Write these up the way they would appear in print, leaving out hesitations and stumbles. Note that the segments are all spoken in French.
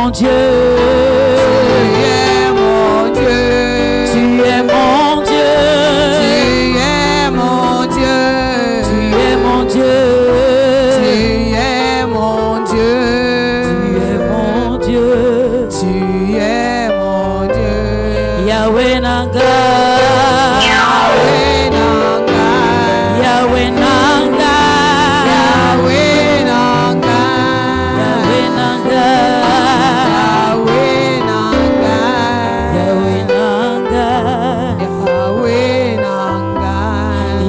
mon Dieu. Tu es mon Dieu. Tu es mon Dieu. Tu es mon Dieu. Tu es mon Dieu. Tu es mon Dieu. Yahweh Nanga. Yahweh Nanga. Yahweh Nanga. Yahweh Nanga. Yahweh Nanga. Yahweh Nanga. Yahweh Nanga.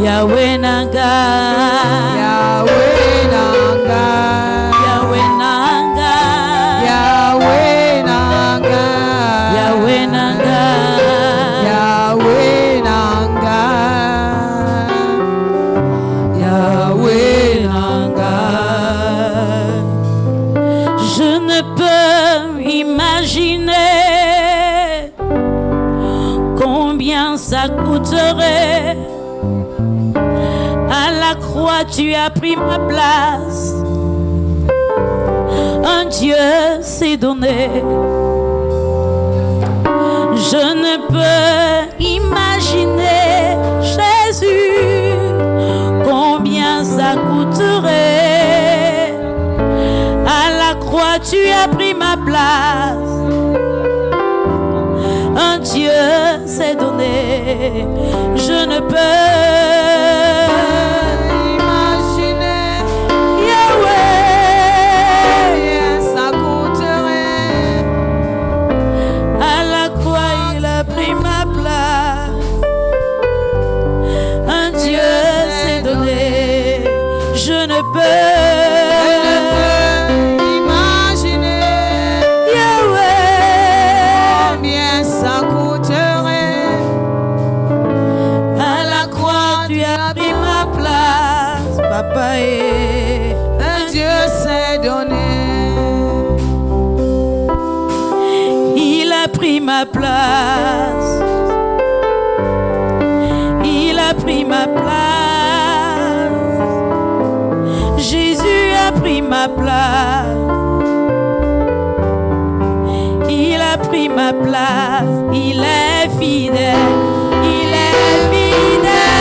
Yahweh Nanga. Yahweh Nanga. Yahweh Nanga. Yahweh Nanga. Yahweh Nanga. Yahweh Nanga. Yahweh Nanga. Yahweh Nanga. Je ne peux imaginer combien ça coûterait. À la croix, tu as pris ma place. Un Dieu s'est donné. Je ne peux imaginer, Jésus, combien ça coûterait. À la croix, tu as pris ma place. Un Dieu s'est donné. Je ne peux imaginer, Yahweh, ça coûterait. À la croix, il a pris ma place. Un Dieu s'est donné. Je ne peux Papa, un Dieu s'est donné. Il a pris ma place. Il a pris ma place. Jésus a pris ma place. Il a pris ma place. Il est fidèle. Il est fidèle.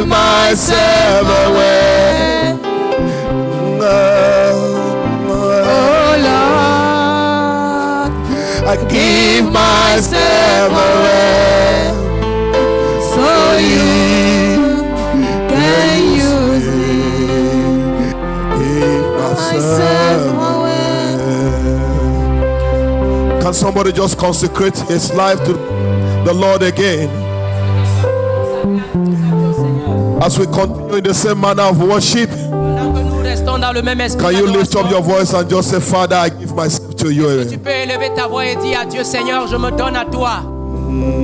myself away. Oh Lord, I give myself away, so you can use me. Give myself away. Can somebody just consecrate his life to the Lord again? As we continue in the same manner of worship, can you lift up your voice and just say, Father, I give myself to you. Tu peux élever ta voix et dire à Dieu, Seigneur, je me donne à toi.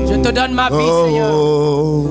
Je te donne ma vie, Seigneur.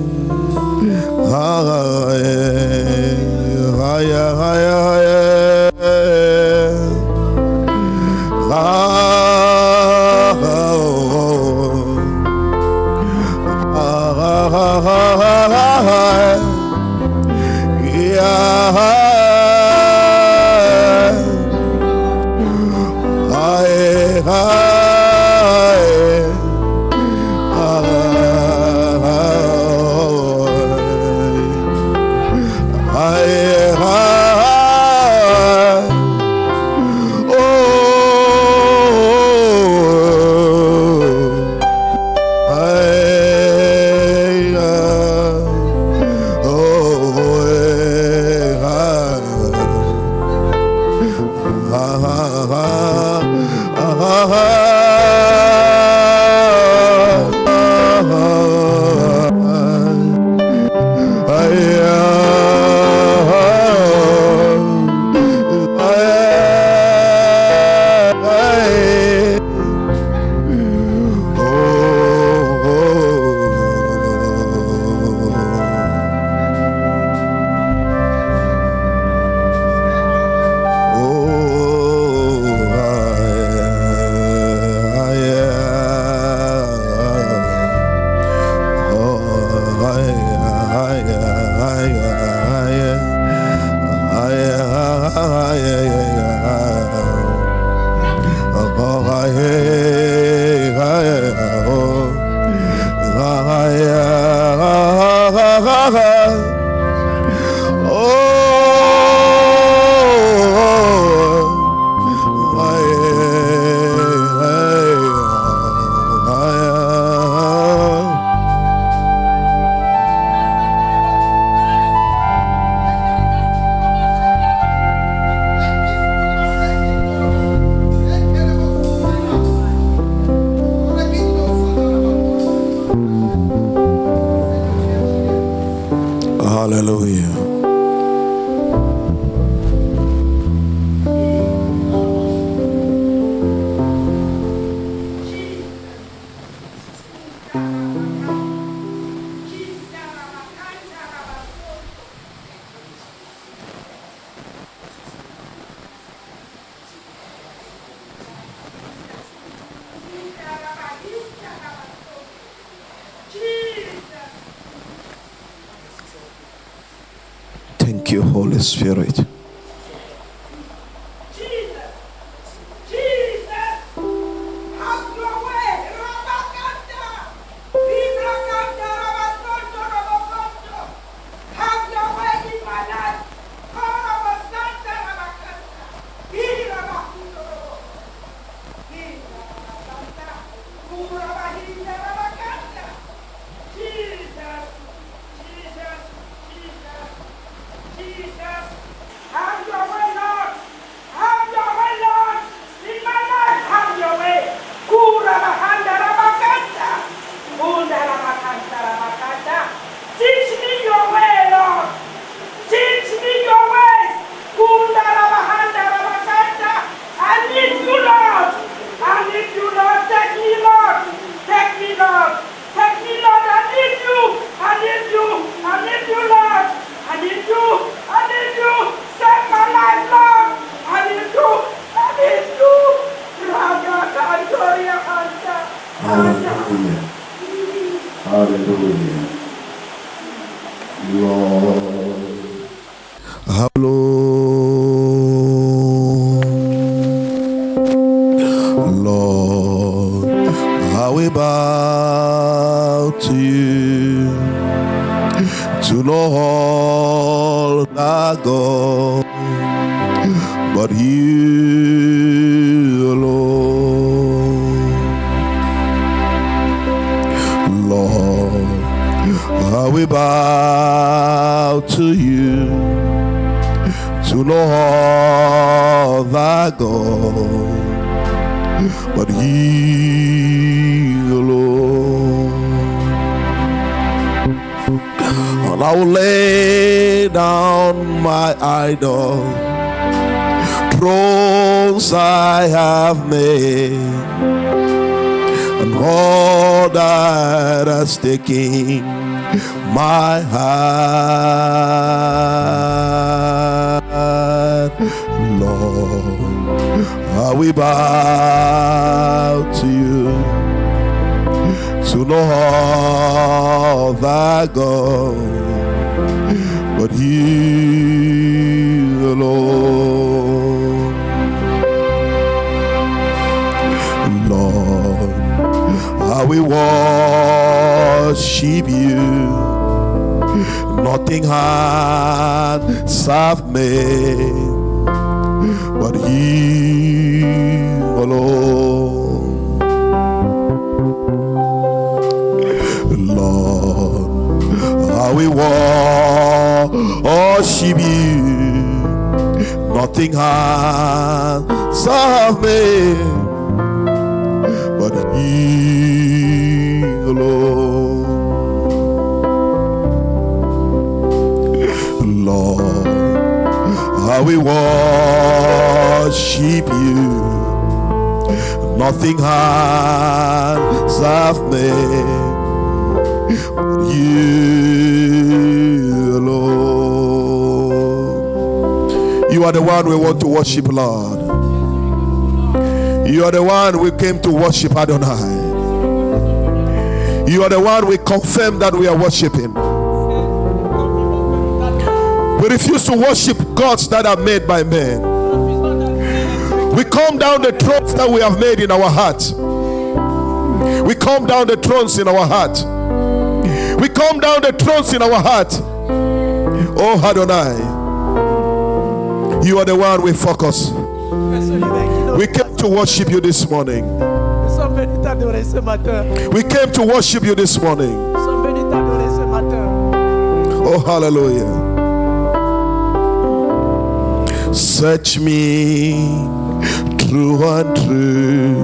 Hallelujah. Thank you, Holy Spirit. Hallelujah. Lord, how we bow to you, to know all the God, but you alone. Lord, how we bow to you, to know all the God, but you alone. And I will lay down my idol, thrones I have made, and all that has taken my heart. Lord, I will bow to you, to know all that God, but you alone. Lord, I will worship you. Nothing hands have made, but you alone. Lord, I will worship you. Nothing hands have made, but you alone. Lord, I will worship you. Nothing hands have made, but you alone. You are the one we want to worship, Lord. You are the one we came to worship, Adonai. You are the one we confirm that we are worshiping. We refuse to worship gods that are made by men. We come down the thrones that we have made in our heart. We come down the thrones in our heart. We come down the thrones in our heart. Oh Adonai, you are the one we focus. We came to worship you this morning. We came to worship you this morning. Oh hallelujah. Search me through and through,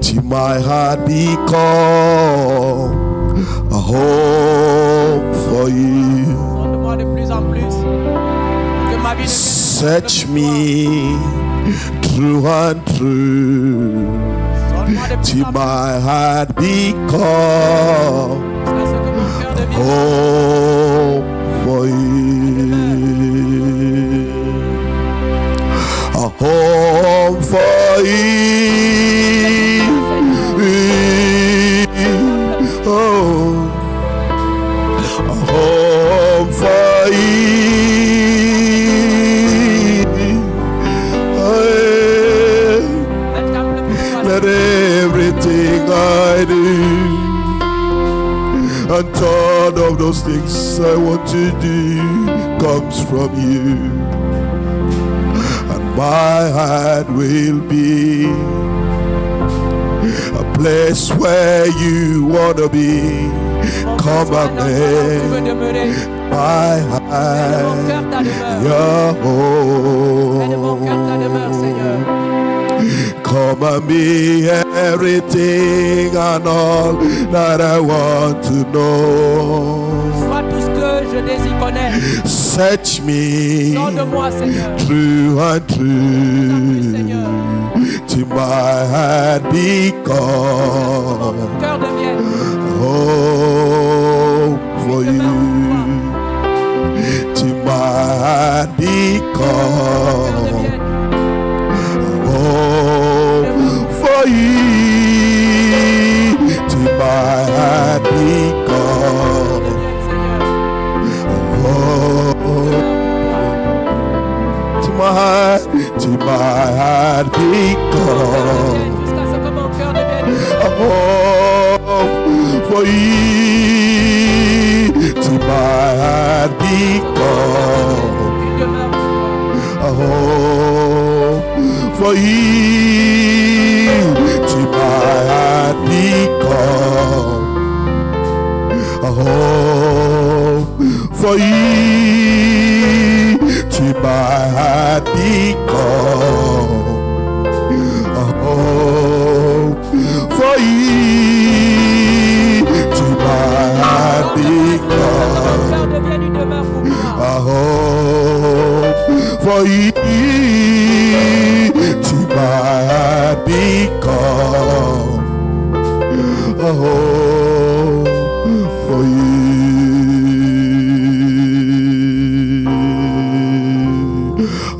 till my heart become a home for you. Search me through and through, till my heart become a home for you. A home for you. Oh, a home for you. Let everything I do and thought of those things I want to do comes from you. My heart will be a place where you want to be. Come and make my heart your home. Come and be everything and all that I want to know. Search me through and through, till my heart become home for you. Till my heart become home for you. Till my heart become till my heart become a home for you. Till my heart become Une demeure pour toi. a home for you. To my heart become a home for you. To my heart become a home for you. To my heart Ton become cœur devienne une demeure pour moi. a home for you. To my heart become a home for you.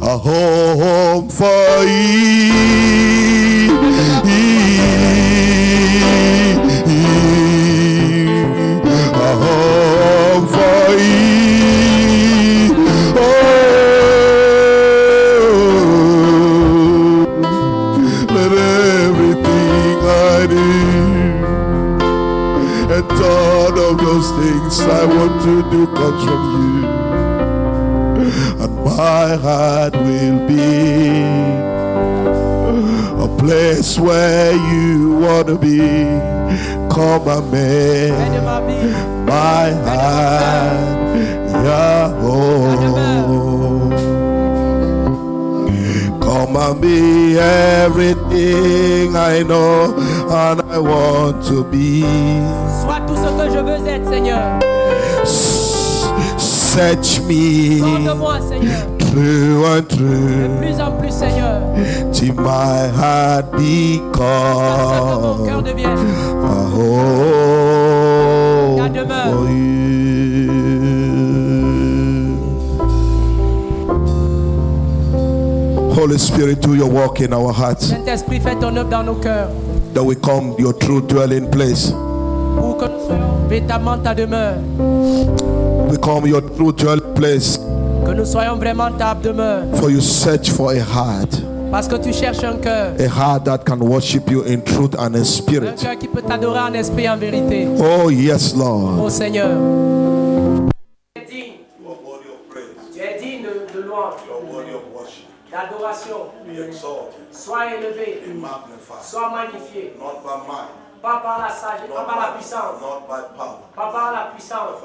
A home for you. A home for you. Oh, let everything I do and all of those things I want to do comes from you, and my heart will be a place where you want to be. Come and Fais de make ma vie my heart your home. Come and be everything I know and I want to be. sois tout ce que je veux être, Seigneur. Search Sors de me moi, Seigneur. through and De through plus en plus, Seigneur. till my heart Jusqu'à ce que mon cœur become devienne a home Ta demeure. for you. Holy Spirit, do your work in our hearts, Saint-Esprit, fais ton œuvre dans nos cœurs that we come your true dwelling place. pour que nous soyons véritablement ta demeure. Become your true dwelling place, Que nous soyons vraiment ta demeure. for you search for a heart Parce que tu cherches un cœur. that can worship you in truth and in Un spirit. cœur qui peut t'adorer en esprit et en vérité. Oh yes, Lord. Ô Seigneur. Tu es digne. Tu es digne de louange, d'adoration. Sois élevé. Sois magnifié. Pas par la sagesse, pas par la puissance. Pas par la puissance.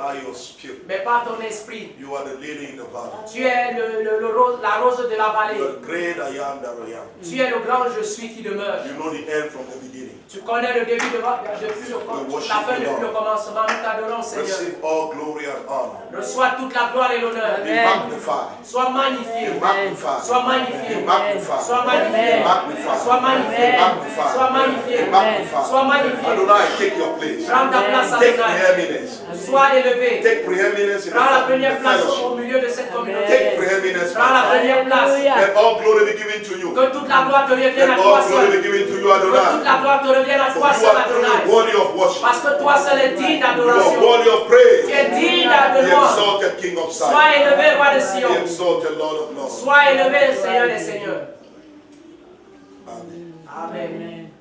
Mais par ton esprit. You are the lily in the valley. Tu es la rose de la vallée. The great I am that I am. Tu es le grand je suis qui demeure. You know the end from the beginning. Tu connais le début depuis la fin depuis le commencement. Nous t'adorons, Seigneur. Receive all glory and honor. Reçois toute la gloire et l'honneur. Be magnified. Sois magnifié. Be magnified. Sois magnifié. Be magnified. Sois magnifié. Magnified. Sois magnifié. Magnified. Sois magnifié. Be magnified. Sois magnifié. Adonai, take your place. Prends ta place, Take Adonai. preeminence. Sois élevé. Take preeminence in Prends la the première place au fellowship. milieu de cette communauté. Take preeminence. Prends la première place. Let all glory be given to you. Que toute la gloire te revienne Let à toi all glory be seul. given to you, Que toute Adonai. la gloire te revienne à For toi you seul, are truly Adonai. worthy of worship. Parce que toi seul es digne You are d'adoration. worthy of praise. Tu es digne The de louange. exalted King of Sois Zion. élevé, roi de The Sion. exalted Lord of Lords. Sois élevé, Seigneur des Seigneurs. Amen. Amen.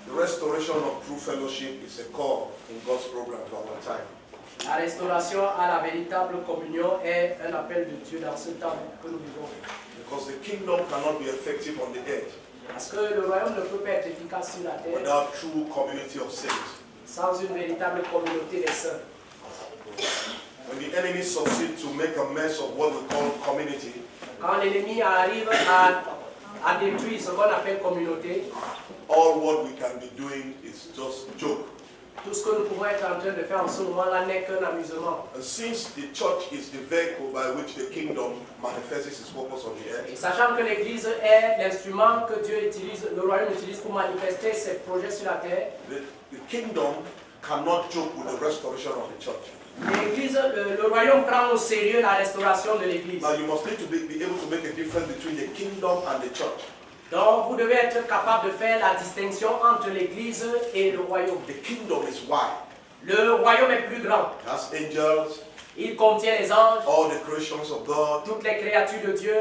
The restoration of true fellowship is a call in God's program for our time. La restauration à la véritable communion est un appel de Dieu dans ce temps que nous vivons. Because the kingdom cannot be effective on the earth Parce que le royaume ne peut pas être efficace sur la terre without true community of saints. sans une véritable communauté des saints. When the enemy succeeds to make a mess of what we call community, Quand l'ennemi arrive à détruire ce qu'on appelle communauté, all what we can be doing is just joke. tout ce que nous pouvons être en train de faire en ce moment-là n'est qu'un amusement. And since the church is the vehicle by which the kingdom manifests its purpose on the Et earth, sachant que l'Église est l'instrument que Dieu utilise, le royaume utilise pour manifester ses projets sur la terre, the kingdom cannot joke with the restoration of the church. l'Église, le royaume prend au sérieux la restauration de l'Église. Now you must need to be able to make a difference between the kingdom and the church. Donc vous devez être capable de faire la distinction entre l'Église et le royaume. The kingdom is wide. Le royaume est plus grand. It has angels, Il contient les anges, all the creations of God, toutes les créatures de Dieu,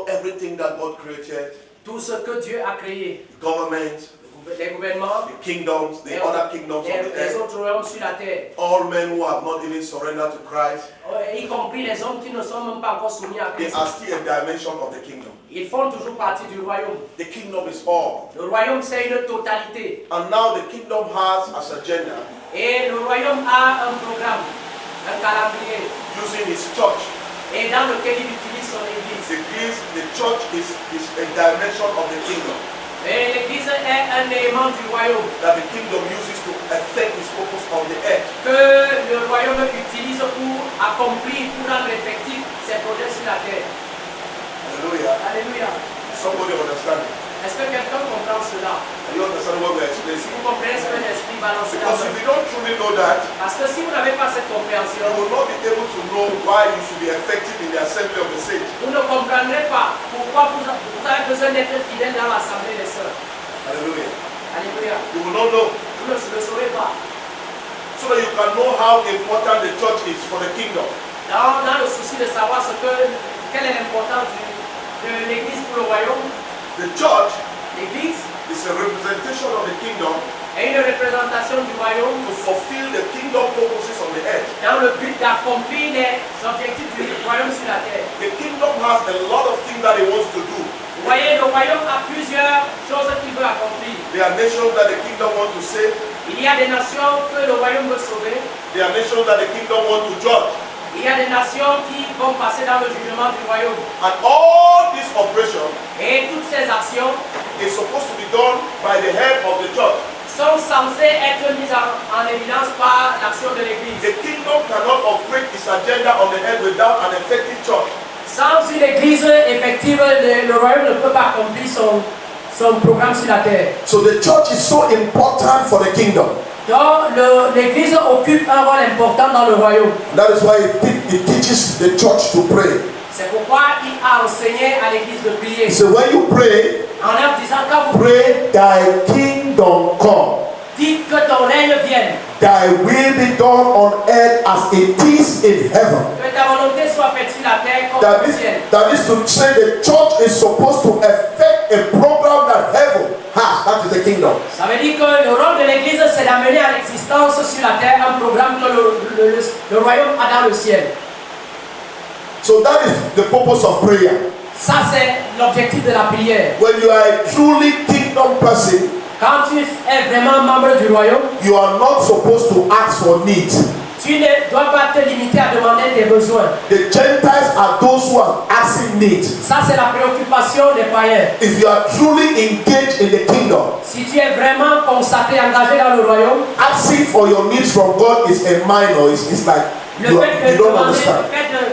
everything that God created, tout ce que Dieu a créé, government, le les gouvernements, the kingdoms, the other kingdoms of the les earth, autres royaumes sur la terre, all men who have not even surrendered to Christ, y compris les hommes qui ne sont même pas encore soumis à they Christ, are still a dimension of the kingdom. ils font toujours partie du royaume. The kingdom is all. Le royaume, c'est une totalité. And now the kingdom has as agenda Et le royaume a un programme, un calendrier, using his church. et dans lequel il utilise son église. The church is a dimension of the kingdom Et l'église est un élément du royaume that the kingdom uses to effect its purpose on the earth. que le royaume utilise pour accomplir, pour rendre effectif ses projets sur la terre. Hallelujah. Alléluia. Somebody understand it? Est-ce que quelqu'un comprend cela? Are you understand what we're explaining? Vous comprenez ce que l'esprit balance là? Because if you don't truly know that, Parce que si vous n'avez pas cette you compréhension, will not be able to know why you should be effective in the assembly of the saints. vous ne comprendrez pas pourquoi vous avez besoin d'être fidèle dans l'assemblée des sœurs. Hallelujah. Alléluia. You will not know. Vous ne le saurez pas. So that you can know how important the church is for the kingdom. Dans le souci de savoir quelle est l'importance de l'église pour le royaume, The church l'église is a representation of the kingdom est une représentation du royaume to fulfill the kingdom purposes on the earth. dans le but d'accomplir les objectifs du royaume sur la terre. The kingdom has a lot of things that it wants to do. Vous voyez, le royaume a plusieurs choses qu'il veut accomplir. There are nations that the kingdom wants to save. Il y a des nations que le royaume veut sauver. There are nations that the kingdom wants to judge. Il y a des nations qui vont passer dans le jugement du royaume. And all this operation Et toutes ces actions is supposed to be done by the head of the church. sont censées être mises en évidence par l'action de l'église. The kingdom cannot operate its agenda on the earth without an effective church. Sans une église effective, le royaume ne peut pas accomplir son programme sur la terre. So the church is so important for the kingdom. Donc l'église occupe un rôle important dans le royaume. That is why it teaches the church to pray. C'est pourquoi il a enseigné à l'église de prier. So when you pray, En leur disant, quand vous pray, thy kingdom come. dites que ton règne vienne, Thy will be done on earth as it is in heaven. que ta volonté soit faite sur la terre comme au ciel. That is to say the church is supposed to effect a program that heaven has. That is the kingdom. Ça veut dire que le rôle de l'église, c'est d'amener à l'existence sur la terre un programme que le royaume a dans le ciel. So that is the purpose of prayer. Ça, c'est l'objectif de la prière. When you are a truly kingdom person, Quand tu es vraiment membre du royaume, you are not supposed to ask for needs. tu ne dois pas te limiter à demander tes besoins. The Gentiles are those who are asking needs. Ça, c'est la préoccupation des païens. If you are truly engaged in the kingdom, Si tu es vraiment consacré, engagé dans le royaume, asking for your needs from God is a minor. It's like le fait you don't understand.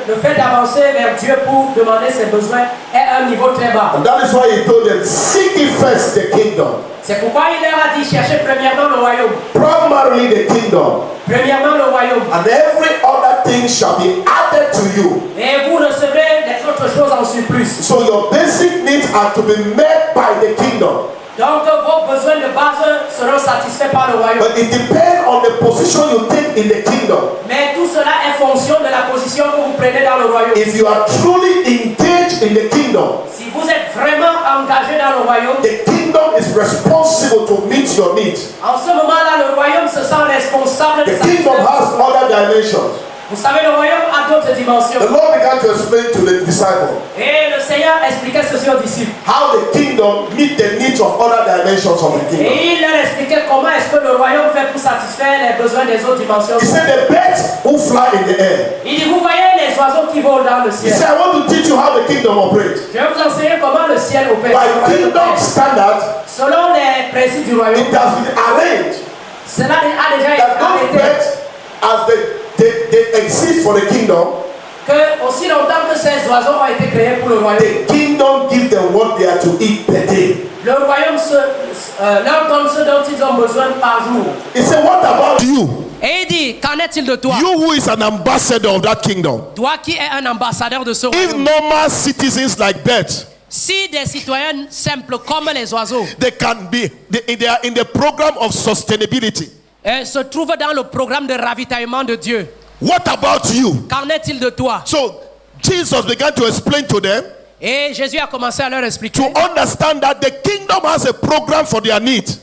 le fait d'avancer vers Dieu pour demander ses besoins est un niveau très bas. And that is why he told them, seek ye first the kingdom. C'est pourquoi il leur a dit, cherchez premièrement le royaume. Primarily the kingdom. Premièrement le royaume. And every other thing shall be added to you. Et vous recevrez les autres choses en surplus. So your basic needs are to be met by the kingdom. Donc vos besoins de base seront satisfaits par le royaume. But it depends on the position you take in the kingdom. Mais tout cela est fonction de la position que vous prenez dans le royaume. If you are truly engaged in the kingdom, Si vous êtes vraiment engagé dans le royaume, the kingdom is responsible to meet your needs. en ce moment-là, le royaume se sent responsable de The sa kingdom has other dimensions. Vous savez, le royaume a d'autres dimensions. The Lord began to explain to the disciples Et le Seigneur expliquait ceci aux disciples. how the kingdom meet the needs of other dimensions of the kingdom. Et il leur expliquait comment est-ce que le royaume fait pour satisfaire les besoins des autres dimensions. He said the birds who fly in the air. Il dit, vous voyez les oiseaux qui volent dans le He ciel. said, I want to teach you how the kingdom operates. Je vais vous enseigner comment le ciel opère. By kingdom standards, Selon les principes du royaume, it has been arranged cela a déjà été that those arrêté. birds, as they exist for the kingdom, Que aussi longtemps que ces oiseaux ont été créés pour le royaume, the kingdom gives them what they are to eat per day. le royaume leur donne ce dont ils ont besoin par jour. He said, what about you? Et il dit, qu'en est-il de toi? You who is an ambassador of that kingdom. Toi qui es un ambassadeur de ce If royaume. normal citizens like birds, Si des citoyens simples comme les oiseaux they are in the program of sustainability. se trouvent dans le programme de ravitaillement de Dieu, What about you? qu'en est-il de toi? So Jesus began to explain to them Et Jésus a commencé à leur expliquer to understand that the kingdom has a program for their needs.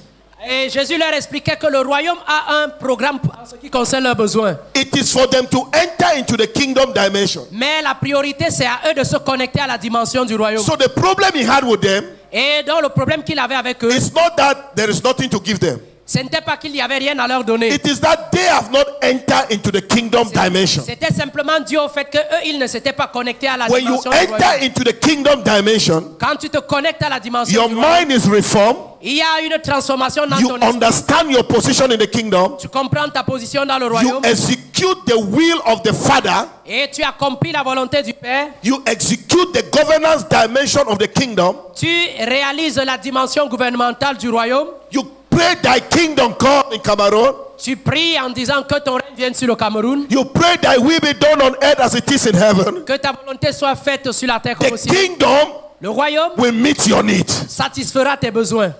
Et Jésus leur expliquait que le royaume a un programme en ce qui concerne leurs besoins. It is for them to enter into the kingdom dimension. Mais la priorité, c'est à eux de se connecter à la dimension du royaume. So the problem he had with them, Et donc le problème qu'il avait avec eux, it's not that there is nothing to give them. ce n'était pas qu'il n'y avait rien à leur donner. It is that they have not entered into the kingdom dimension. C'était simplement dû au fait qu'eux, ils ne s'étaient pas connectés à la When you dimension du royaume. enter into the kingdom dimension, Quand tu te connectes à la dimension your du royaume, mind is reformed. il y a une transformation dans You ton esprit. understand your position in the kingdom. Tu comprends ta position dans le You royaume execute the will of the Father. et tu accomplis la volonté du Père. You execute the governance dimension of the kingdom. Tu réalises la dimension gouvernementale du royaume. You pray thy kingdom come in Cameroon. Tu pries en disant que ton règne vienne sur le Cameroun. You pray thy will be done on earth as it is in heaven. Que ta volonté soit faite sur la terre comme au The ciel. kingdom Le royaume will meet your needs. satisfera tes besoins.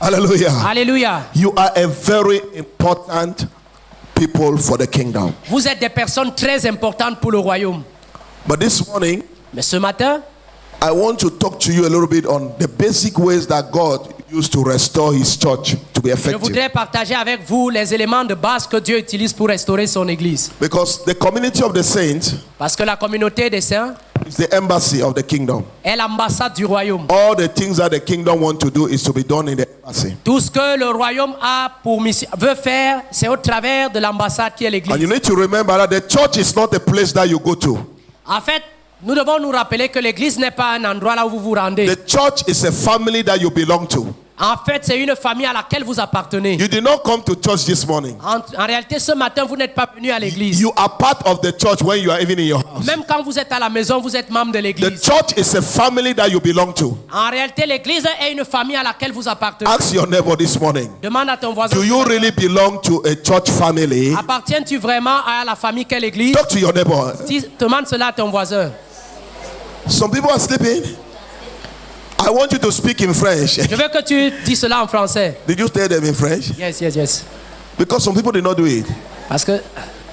Hallelujah. Alléluia. You are a very important people for the kingdom. Vous êtes des personnes très importantes pour le royaume. But this morning, Mais ce matin, I want to talk to you a little bit on the basic ways that God used to restore his church to be je effective. voudrais partager avec vous les éléments de base que Dieu utilise pour restaurer son église. Because the community of the saints Parce que la communauté des saints is the embassy of the kingdom. est l'ambassade du royaume. All the things that the kingdom want to do is to be done in the embassy. Tout ce que le royaume a pour mission, veut faire, c'est au travers de l'ambassade qui est And you l'église. need to remember that the church is not a place that you go to. En fait, nous devons nous rappeler que l'église n'est pas un endroit là où vous vous rendez. The church is a family that you belong to. En fait, c'est une famille à laquelle vous appartenez. You did not come to church this morning. En réalité, ce matin, vous n'êtes pas venu à l'église. You are part of the church when you are even in your house. Même quand vous êtes à la maison, vous êtes membre de The l'église. church is a family that you belong to. En réalité, l'église est une famille à laquelle vous appartenez. Ask your neighbor this morning. Demande à ton voisin. Do you really belong to a church family? Appartiens-tu vraiment à la famille qu'est l'église? Talk to your neighbor. Demande cela à ton voisin. Some people are sleeping. I want you to speak in French. Je veux que tu dis cela en français. Did you tell them in French? Yes. Because some people did not do it. Parce que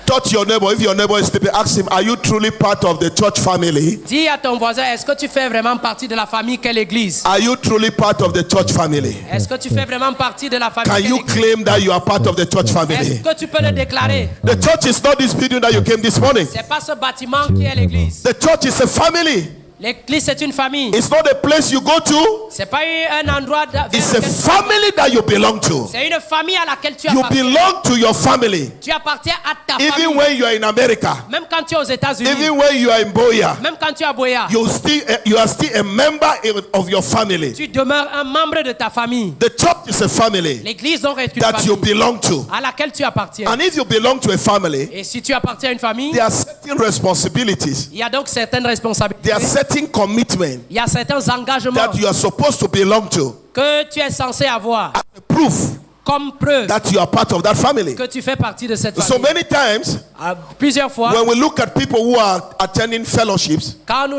Talk to your neighbor. If your neighbor is sleeping, ask him, are you truly part of the church family? dis à ton voisin, est-ce que tu fais vraiment partie de la famille qu'est l'église? Are you truly part of the church family? Est-ce que tu fais vraiment partie de la famille Can qu'est you l'église? claim that you are part of the church Est-ce family? que tu peux le déclarer? The church is not this building that you came this morning. C'est pas ce bâtiment qui est l'église. The church is a family. L'église, c'est une famille. It's not a place you go to. C'est pas un endroit vers It's a lequel- family that you belong to. C'est une famille à laquelle tu You appartiens. belong to your family. Tu appartiens à ta Even famille. when you are in America, Même quand tu es aux États-Unis, even when you are in Boya, même quand tu es à Boya, you are still a member of your family. tu demeures un membre de ta famille. The church is a family L'église donc est une that you famille belong to. à laquelle tu appartiens. And if you belong to a family, Et si tu appartiens à une famille, there are certain responsibilities, il y a donc certaines responsabilités. there are certain commitments Il y a certains engagements that you are supposed to belong to que tu es censé avoir as a proof comme preuve that you are part of that family. que tu fais partie de cette So famille. many times, Plusieurs fois, when we look at people who are attending fellowships, quand nous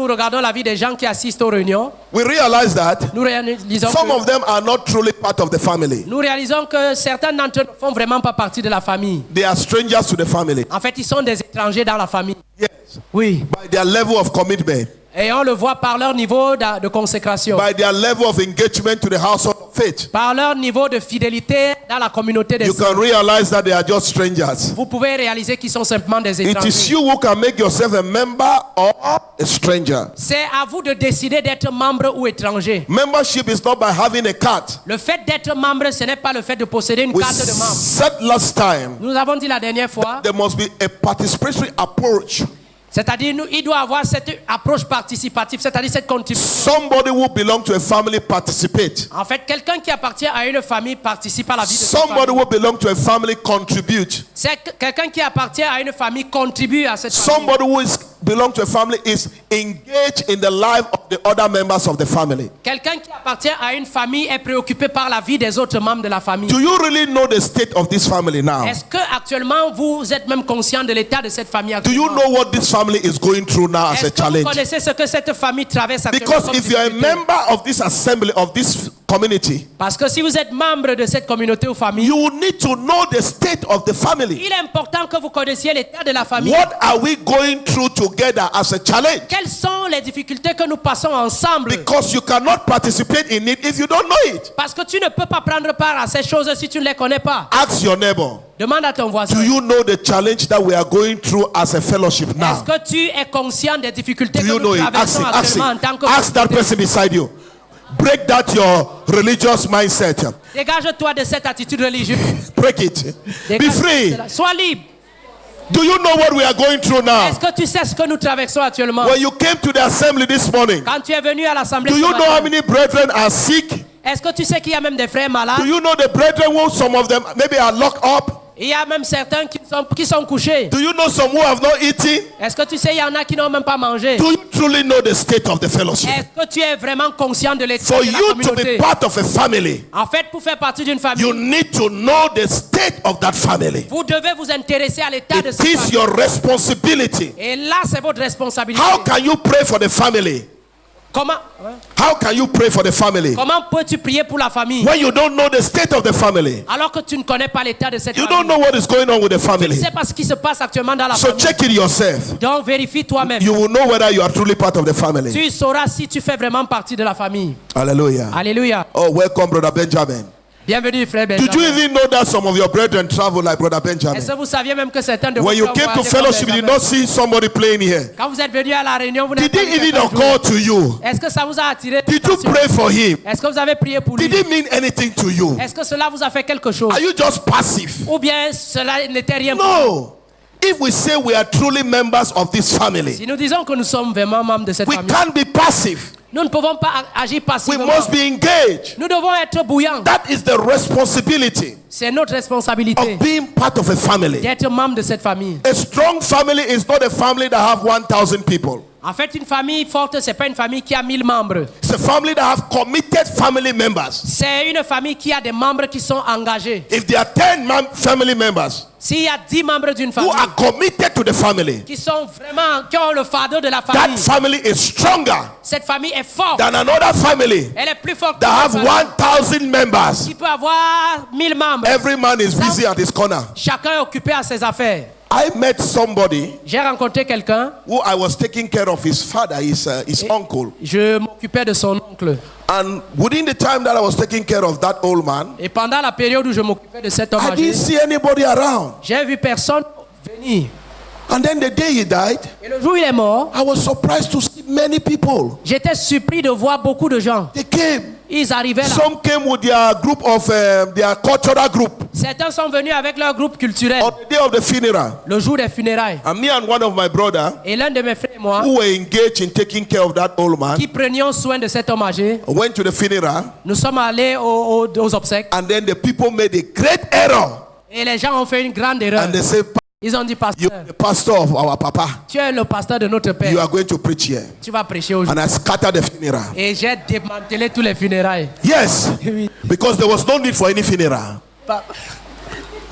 regardons la vie des gens qui assistent aux réunions, we realize that nous réalisons some que, of them are not truly part of the family. nous réalisons que certains d'entre eux ne font vraiment pas partie de la famille. They are strangers to the family. En fait, ils sont des étrangers dans la famille. Yes. Oui. By their level of commitment, Et on le voit par leur niveau de consécration, by their level of engagement to the household of faith. par leur niveau de fidélité dans la communauté des You saints. can realize that they are just strangers. Vous pouvez réaliser qu'ils sont simplement des It is étrangers. you who can make yourself a member or a stranger. C'est à vous de décider d'être membre ou étranger. Membership is not by having a card. Le fait d'être membre, ce n'est pas le fait de posséder une We carte de membre. said last time, Nous avons dit la dernière fois, there must be a participatory approach. c'est-à-dire il doit avoir cette approche participative, c'est-à-dire cette contribution. Somebody who belongs to a family participate. En fait, quelqu'un qui appartient à une famille participe à la vie de cette Somebody famille. who belongs to a family contribute. Quelqu'un qui appartient à une famille contribue à cette famille. Somebody who belongs to a family is engaged in the life of the other members of the family. Quelqu'un qui appartient à une famille est préoccupé par la vie des autres membres de la famille. Do you really know the state of this family now? Est-ce que actuellement vous êtes même conscient de l'état de cette famille Do you actuellement? know what this family is going through now as Est-ce a que vous challenge? connaissez ce que cette famille traverse actuellement Because comme if you are a difficulté? member of this assembly, of this community, Parce que si vous êtes membre de cette communauté ou famille, you need to know the state of the family. il est important que vous connaissiez l'état de la famille. What are we going through together as a challenge? Quels sont sont les difficultés que nous passons ensemble. Because you cannot participate in it if you don't know it. Parce que tu ne peux pas prendre part à ces choses si tu ne les connais pas. Ask your neighbor. Demande à ton voisin. Do you know the challenge that we are going through as a fellowship now? Est-ce que tu es conscient des difficultés Do que you know nous it? traversons Ask actuellement en him. tant que Ask that communauté? person beside you. Break that your religious mindset. Dégage-toi de cette attitude religieuse. Break it. Be Dégage-toi de free. cela. Sois libre. Do you know what we are going through now? Est-ce que tu sais ce que nous traversons actuellement? When you came to the assembly this morning, Quand tu es venu à l'assemblée, do ce you know matin, how many brethren are sick? est-ce que tu sais qu'il y a même des frères malades? Do you know the brethren who some of them maybe are locked up? Il y a même certains qui sont couchés. Do you know some who have not eaten? Est-ce que tu sais il y en a qui n'ont même pas mangé? Do you truly know the state of the fellowship? Est-ce que tu es vraiment conscient de l'état For de la you to be communauté? part of a family, En fait, pour faire partie d'une famille, you need to know the state of that family. vous devez vous intéresser à l'état de It cette is famille. your responsibility. Et là, c'est votre responsabilité. How can you pray for the family? How can you pray for the family Comment peux-tu prier pour la famille when you don't know the state of the family? alors que tu ne connais pas l'état de cette You famille? don't know what is going on with the Tu family. ne sais pas ce qui se passe actuellement dans la So famille. check it yourself. Donc vérifie toi-même. You will know whether you are truly part of the family. Tu sauras si tu fais vraiment partie de la famille. Hallelujah. Alléluia. Oh, welcome, Brother Benjamin. Bienvenue, frère Did you Benjamin. even know that some of your brethren travel like Brother Benjamin? Est-ce que vous saviez même que certains de vos When you frères came to voyageaient comme fellowship, you did Benjamin? not see somebody playing here. Quand vous êtes venu à la réunion, vous n'avez Did pas he vu even quelqu'un jouer. occur to you? Est-ce que ça vous a attiré Did you l'attention? pray for him? Est-ce que vous avez prié pour lui? Did it mean anything to you? Est-ce que cela vous a fait quelque chose? Are you just passive? Ou bien cela n'était rien pour vous? No. If we say we are truly members of this family, Si nous disons que nous sommes vraiment membres de cette we famille, can't be passive. nous ne pouvons pas agir We passivement. must be engaged. Nous devons être bouillants. That is the responsibility C'est notre responsabilité of being part of a family. d'être membre de cette famille. A strong family is not a family that have 1,000 people. En fait, une famille forte, c'est pas une famille qui a 1000 membres. It's a family that have committed family members. C'est une famille qui a des membres qui sont engagés. If there are 10 family members S'il y a 10 membres d'une who famille are committed to the family, qui ont le fardeau de la that famille, family is stronger cette famille est forte. than another family Elle est plus forte que that have cette famille 1,000 members. qui peut avoir 1000 membres. Every man is busy at his corner. Chacun est occupé à ses affaires. I met somebody J'ai rencontré quelqu'un, who I was taking care of his father, his uncle. je m'occupais de son oncle. And within the time that I was taking care of that old man, Et pendant la période où je m'occupais de cet homme I âgé, didn't see anybody around. j'ai vu personne venir. And then the day he died, Et le jour où il est mort, I was surprised to see many people. j'étais surpris de voir beaucoup de gens. They came. Ils arrivaient là. Some came with their group of their cultural group Certains sont venus avec leur groupe culturel on the day of the funeral. le jour des funérailles. And me and one of my brother Et l'un de mes frères et moi, who were engaged in taking care of that old man qui prenions soin de cet homme âgé, went to the funeral, nous sommes allés aux obsèques. and then the people made a great error. Et les gens ont fait une grande erreur. And they said, Ils ont dit, "You pasteur, are the pastor of our papa. tu es le pasteur de notre You père. are going to preach here." Tu vas prêcher aujourd'hui. And I scattered the funeral. Et j'ai démantelé tous les funérailles. Yes, Oui. because there was no need for any funeral. Pa-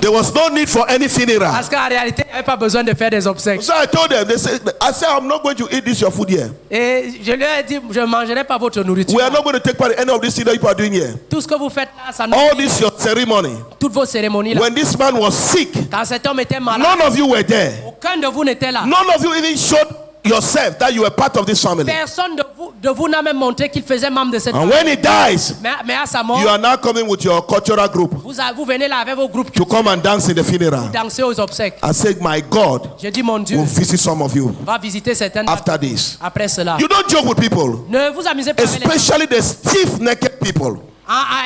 There was no need for any funeral. Parce qu'en réalité, il n'y avait pas besoin de faire des obsèques. So I told them, I said, I'm not going to eat this your food here. Et je leur ai dit, je ne mangerai pas votre nourriture. We are not going to take part in any of this thing that you are doing here. Tout ce que vous faites là, ça nous All this your ceremony. toutes vos cérémonies là. When this man was sick, Quand cet homme était malade, none of you were there. aucun de vous n'était là. None of you even showed yourself that you were part of this family. Personne de vous n'a même montré qu'il faisait membre de cette And famille. when he dies, Mais à sa mort, you are now coming with your cultural group vous venez là avec vos groupes qui to come and dance in the funeral. dansez aux obsèques. I said, my God Je dis, mon Dieu, will visit some of you va visiter certaines after this. après cela. You don't joke with people, Ne vous amusez pas avec les gens. especially the stiff-necked people.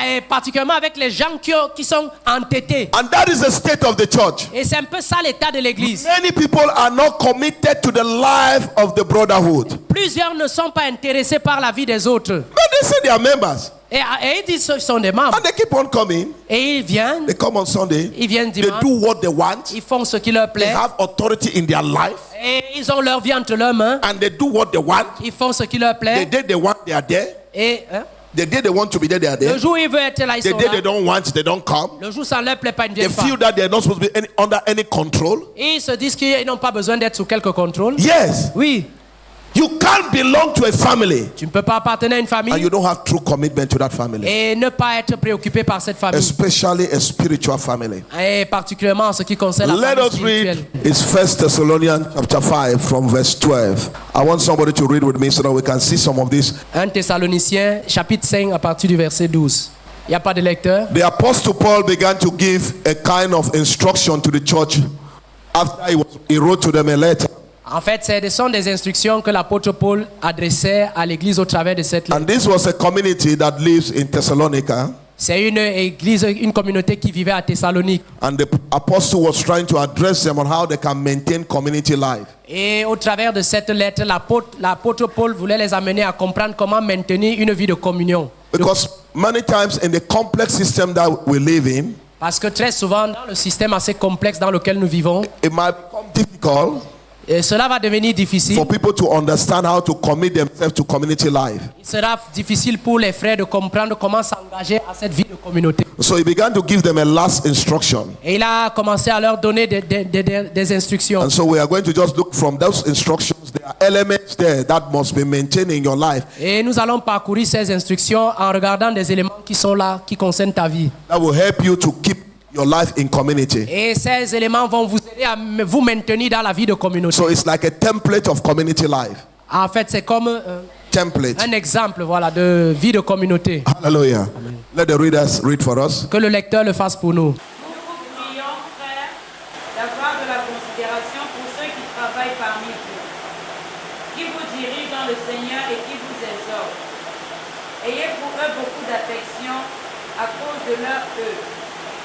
Et particulièrement avec les gens qui sont entêtés. And that is the state of the church. Et c'est un peu ça l'état de l'église. Many people are not committed to the life of the brotherhood. Plusieurs ne sont pas intéressés par la vie des autres. But they say they are members. Et ils disent qu'ils sont des membres. And they keep on coming. Et ils viennent, They come on Sunday. ils viennent They dimanche, do what they want. ils font ce qui leur They plaît. have authority in their life. Et ils ont leur vie entre leurs mains. And they do what they want. Ils font ce qui leur The plaît. day they want, they are there. Et The day they want to be there, they are there. le jour où ils veulent être là, ils The sont day they là. don't want, they don't come. Le jour où ça ne leur plaît pas, ils ne They viennent pas. feel that they are not supposed to be under any control. Et ils se disent qu'ils n'ont pas besoin d'être sous quelque contrôle. Yes. Oui. You can't belong to a family Tu ne peux pas appartenir à une and famille you don't have true commitment to that family, et ne pas être préoccupé par cette famille. especially a spiritual family. Et particulièrement en ce qui concerne la Let famille us spirituelle. read. It's 1 Thessalonians chapter 5 from verse 12. I want somebody to read with me so that we can see some of this. 1 Thessaloniciens chapitre 5 à partir du verset 12. Il n'y a pas de lecteur. The apostle Paul began to give a kind of instruction to the church after he wrote to them a letter. En fait, ce sont des instructions que l'apôtre Paul adressait à l'église au travers de cette lettre. And this was a community that lives in Thessalonica. C'est une église, une communauté qui vivait à Thessalonique. And the apostle was trying to address them on how they can maintain community life. Et au travers de cette lettre, l'apôtre Paul voulait les amener à comprendre comment maintenir une vie de communion. Because many times in the complex system that we live in, Parce que très souvent, dans le système assez complexe dans lequel nous vivons, it might become difficult et cela va devenir difficile. for people to understand how to commit themselves to community life. Il sera difficile pour les frères de comprendre comment s'engager à cette vie de communauté. So he began to give them a last instruction. Et il a commencé à leur donner des instructions. And so we are going to just look from those instructions. There are elements there that must be maintained in your life. Et nous allons parcourir ces instructions en regardant des éléments qui sont là, qui concernent ta vie. That will help you to keep your life in community. Et ces éléments vont vous aider à vous maintenir dans la vie de communauté. So it's like a template of community life. En fait, c'est comme Template. un exemple, voilà, de vie de communauté. Hallelujah. Let the readers read for us. Que le lecteur le fasse pour nous. Nous vous prions, frères, d'avoir de la considération pour ceux qui travaillent parmi vous, qui vous dirigent dans le Seigneur et qui vous exhortent. Ayez pour eux beaucoup d'affection à cause de leur œuvre.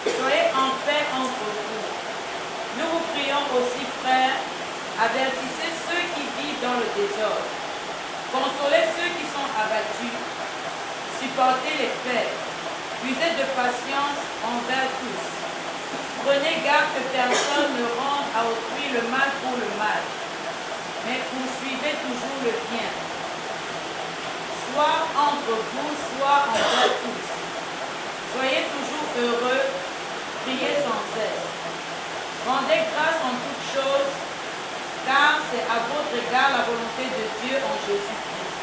Soyez en paix entre vous. Nous vous prions aussi, frères, avertissez ceux qui vivent dans le désordre. Consolez ceux qui sont abattus. Supportez les faibles. Puisez de patience envers tous. Prenez garde que personne ne rende à autrui le mal pour le mal, mais poursuivez toujours le bien. Soit entre vous, soit envers tous. Soyez toujours heureux, priez sans cesse. Rendez grâce en toutes choses, car c'est à votre égard la volonté de Dieu en Jésus-Christ.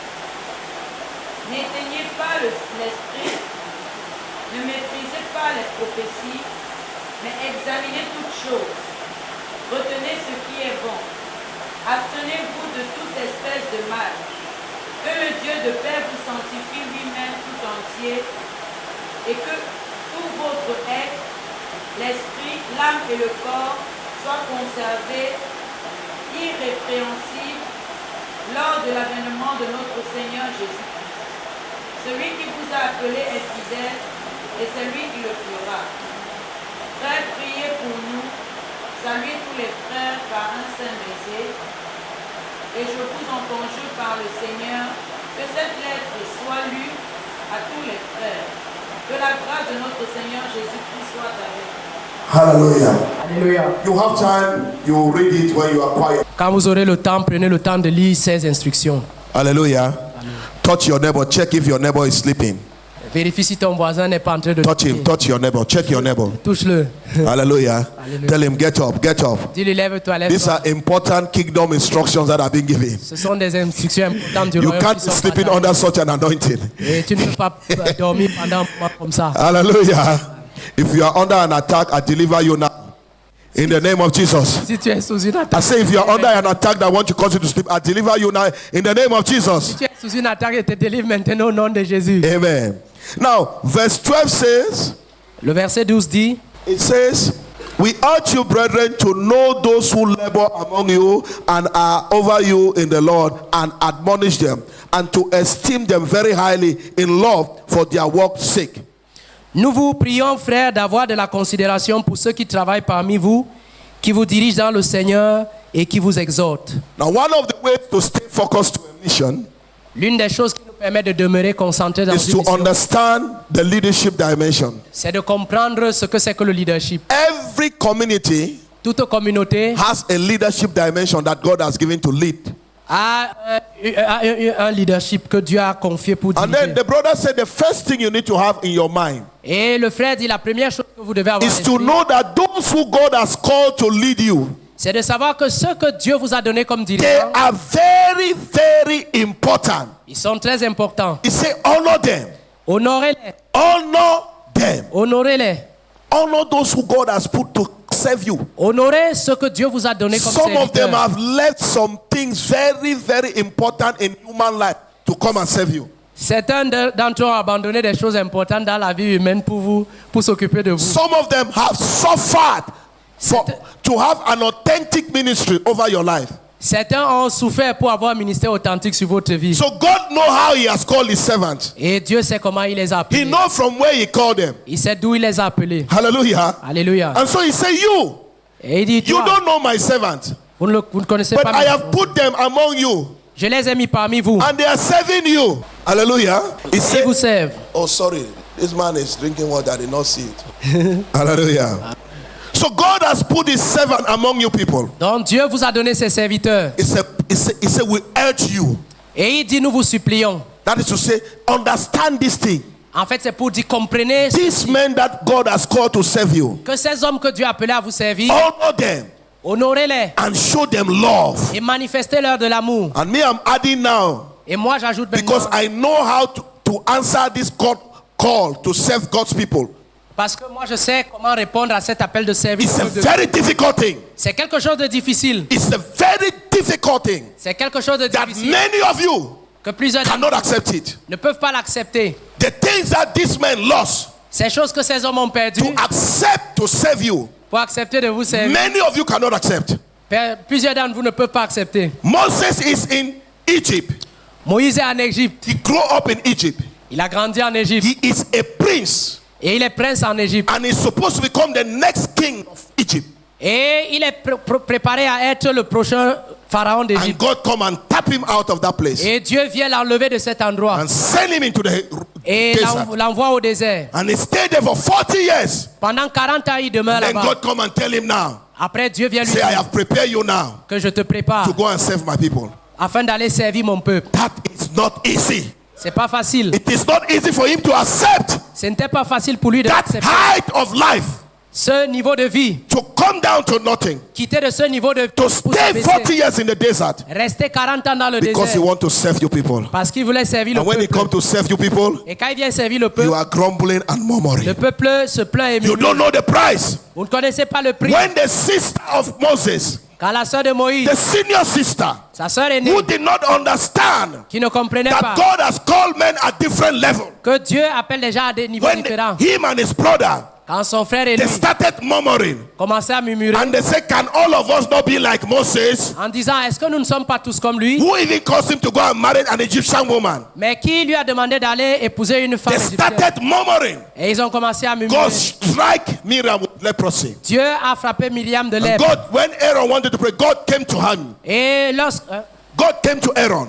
N'éteignez pas l'esprit, ne méprisez pas les prophéties, mais examinez toutes choses. Retenez ce qui est bon. Abstenez-vous de toute espèce de mal. Que le Dieu de paix vous sanctifie lui-même tout entier, et que tout votre être, l'esprit, l'âme et le corps soient conservés irrépréhensibles lors de l'avènement de notre Seigneur Jésus-Christ. Celui qui vous a appelé est fidèle et c'est lui qui le fera. Frères, priez pour nous, saluez tous les frères par un saint baiser, et je vous en conjure par le Seigneur que cette lettre soit lue à tous les frères. Que la grâce de notre Seigneur Jésus-Christ soit avec vous. Hallelujah. Alléluia. You have time, you read it when you are quiet. Quand vous aurez le temps, prenez le temps de lire ces instructions. Hallelujah. Touch your neighbor. Check if your neighbor is sleeping. Vérifie si ton voisin n'est pas en train de Touch him. dormir. Touch your neighbor. Check your neighbor. Touche-le. Hallelujah. Hallelujah. Tell him, get up, get up. Dis-lui, lève-toi, These lève-toi. are important kingdom instructions that have been given. Ce sont des instructions importantes du You royaume can't qui be sont sleeping partagées. under such an anointing. Et tu ne peux pas dormir pendant un moment comme ça. Hallelujah. If you are under an attack, I deliver you now. In the name of Jesus. Si tu es sous une I attaque, say, if you are under an attack that want to cause you to sleep, I deliver you now. In the name of Jesus. si tu es sous une attaque, je te délivre maintenant au nom de Jésus. Amen. Now, verse 12 says, Le verset 12 dit, it says, we urge you, brethren, to know those who labor among you and are over you in the Lord, and admonish them, and to esteem them very highly in love for their work's sake. nous vous prions, frères, d'avoir de la considération pour ceux qui travaillent parmi vous, qui vous dirigent dans le Seigneur et qui vous exhortent. Now, one of the ways to stay focused to a mission L'une des choses qui nous permet de demeurer concentrés dans is une to mission, understand the leadership dimension. c'est de comprendre ce que c'est que le leadership. Every community Toute communauté has a leadership dimension that God has given to lead. a un leadership que Dieu a confié pour And then diriger. the brother said the first thing you need to have in your mind Et le frère dit, la première chose que vous devez avoir à is to l'esprit, know that those who God has called to lead you, c'est de savoir que ce que Dieu vous a donné comme they dirigeant, are very, very important. ils sont très importants. He said, honor them. Honorez-les. Honor them. Honorez-les. Honor those who God has put to serve you. Honorez ce que Dieu vous a donné comme Some of them serviteur. have left some things very, very important in human life to come and serve you. Certains d'entre eux ont abandonné des choses importantes dans la vie humaine pour s'occuper de vous. Some of them have suffered to have an authentic ministry over your life. Certains ont souffert pour avoir un ministère authentique sur votre vie. So God knows how He has called His servants. Et Dieu sait comment il les a He appelés. knows from where He called them. Il sait d'où il les a appelés. Hallelujah. Alléluia. And so He said, Et il dit, you toi, don't know my servant, vous ne connaissez but pas I mes have put them among you, Je les ai mis parmi vous. and they are serving you. Hallelujah. He Ils said, vous servent. oh, sorry, this man is drinking water. I did not see it. Hallelujah. So God has put His servant among you people. Donc Dieu vous a donné ses serviteurs. He said, we urge you. Et il dit, nous vous supplions. That is to say, understand this thing. En fait, c'est pour dire, comprenez These men that God has called to serve you, que ces hommes que Dieu a appelés à vous servir, honor them honorez-les and show them love. et manifestez-leur de l'amour. And me, I'm adding now, Et moi, j'ajoute because maintenant, I know how to answer this call to serve God's people. parce que moi, je sais comment répondre à cet appel de service. It's a very difficult thing. C'est quelque chose de difficile. It's a very difficult thing C'est quelque chose de that difficile many of you que plusieurs d'entre cannot accept it. ne peuvent pas l'accepter. The things that these men lost Ces choses que ces hommes ont perdues to accept to serve you, pour accepter de vous servir, many of you cannot accept. plusieurs d'entre vous ne peuvent pas accepter. Moses is in Egypt. Moïse est en Égypte. He grew up in Egypt. Il a grandi en Égypte. He is a prince, Et il est prince en Égypte. and he's supposed to become the next king of Egypt. Et il est préparé à être le prochain pharaon And d'Égypte. God come and tap him out of that place Et Dieu vient l'enlever de cet endroit. and send him into the Et desert. l'envoie au désert. And he stayed there for 40 years. Pendant 40 ans, il demeure Then là-bas. God come and tell him now, Après, Dieu vient lui say, I dire have prepared you now que je te prépare to go and serve my people. afin d'aller servir mon peuple. That is not easy. C'est pas facile. It is not easy for him to accept Ce n'était pas facile pour lui de that l'accepter. height of life, Ce niveau de vie, to come down to nothing, quitter de ce niveau de vie to pour se stay baisser. 40 years in the desert Rester 40 ans dans le because he désert want to serve you people. parce qu'il voulait servir le And when he peuple. come to serve you people, Et quand il vient servir le you peuple, are grumbling and le murmuring. peuple se plaint et You murmure. don't know the price. Vous ne connaissez pas le prix. When the sister of Moses, Quand la sœur de Moïse, the senior sister, sa sœur aînée, who did not understand qui ne comprenait that pas God has called men at different levels, que Dieu appelle les gens à des niveaux when différents. him and his brother, Quand son frère et they lui started murmuring, commençaient à murmurer and they said, can all of us not be like Moses, en disant, est-ce que nous ne sommes pas tous comme lui? who even caused him to go and marry an Egyptian woman? Mais qui lui a demandé d'aller épouser une femme They égyptienne? started murmuring. Et ils ont commencé à murmurer. God strike Miriam with leprosy. Dieu a frappé Myriam de And lèpre. God, when Aaron wanted to pray, God came to him. Et lorsque Aaron.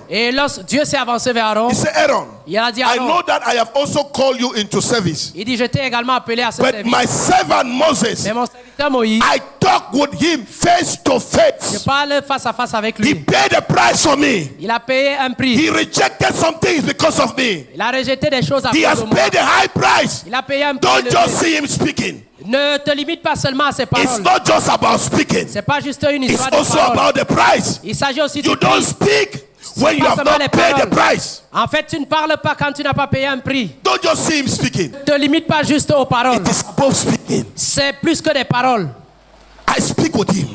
Dieu s'est avancé vers Aaron, He said, Aaron, il a dit à I know Aaron, that I have also called you into service. il dit, je t'ai également appelé à ce But service. my servant Moses, Mais mon serviteur Moïse, I talk with him face to je face. parle face à face avec He lui. paid a price for me. Il a payé un prix. He rejected some things because of me. Il a rejeté des choses à He cause has de moi. paid a high price. Il a payé un prix. Don't élevé. just see him speaking. Ne te limite pas seulement à ses It's paroles. not just about speaking. C'est pas juste une It's histoire de also paroles. about the price. Il s'agit aussi du You don't prix. speak when you pas have seulement not les paid the paroles. price. En fait, tu ne parles pas quand tu n'as pas payé un prix. Don't just see him speaking. Ne te limite pas juste aux paroles. It is above speaking. C'est plus que des paroles. I speak with him.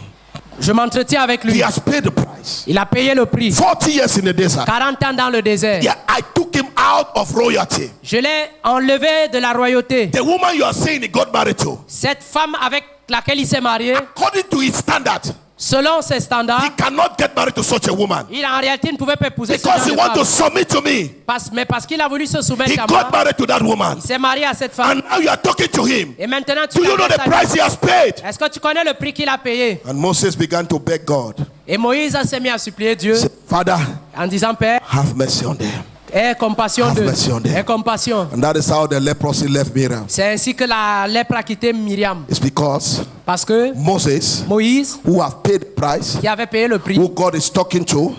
Je m'entretiens avec He lui. has paid the price. Il a payé le prix. 40 years in the desert. 40 ans dans le désert. Yeah, I took him out of royalty. Je l'ai enlevé de la royauté. The woman you are saying he got married to, Cette femme avec laquelle il s'est marié, according to his standard, selon ses standards, he cannot get married to such a woman. il en réalité ne pouvait pas épouser ce Because he genre de want to femme. submit to me. Mais parce qu'il a voulu se soumettre He à got moi, married to that woman. il s'est marié à cette femme. And now you are talking to him. Et maintenant, tu Do you know connais the sa price vie. he has paid? Est-ce que tu connais le prix qu'il a payé? And Moses began to beg God. Et Moïse s'est mis à supplier Dieu Say, Father, en disant, Père, have mercy on them. aie compassion Have d'eux. mercy on them. Aie compassion. And that is how the leprosy left Miriam. C'est ainsi que la lèpre a quitté Myriam. It's because Parce que Moses, Moïse, who have paid the price, qui avait payé le prix, who God is talking to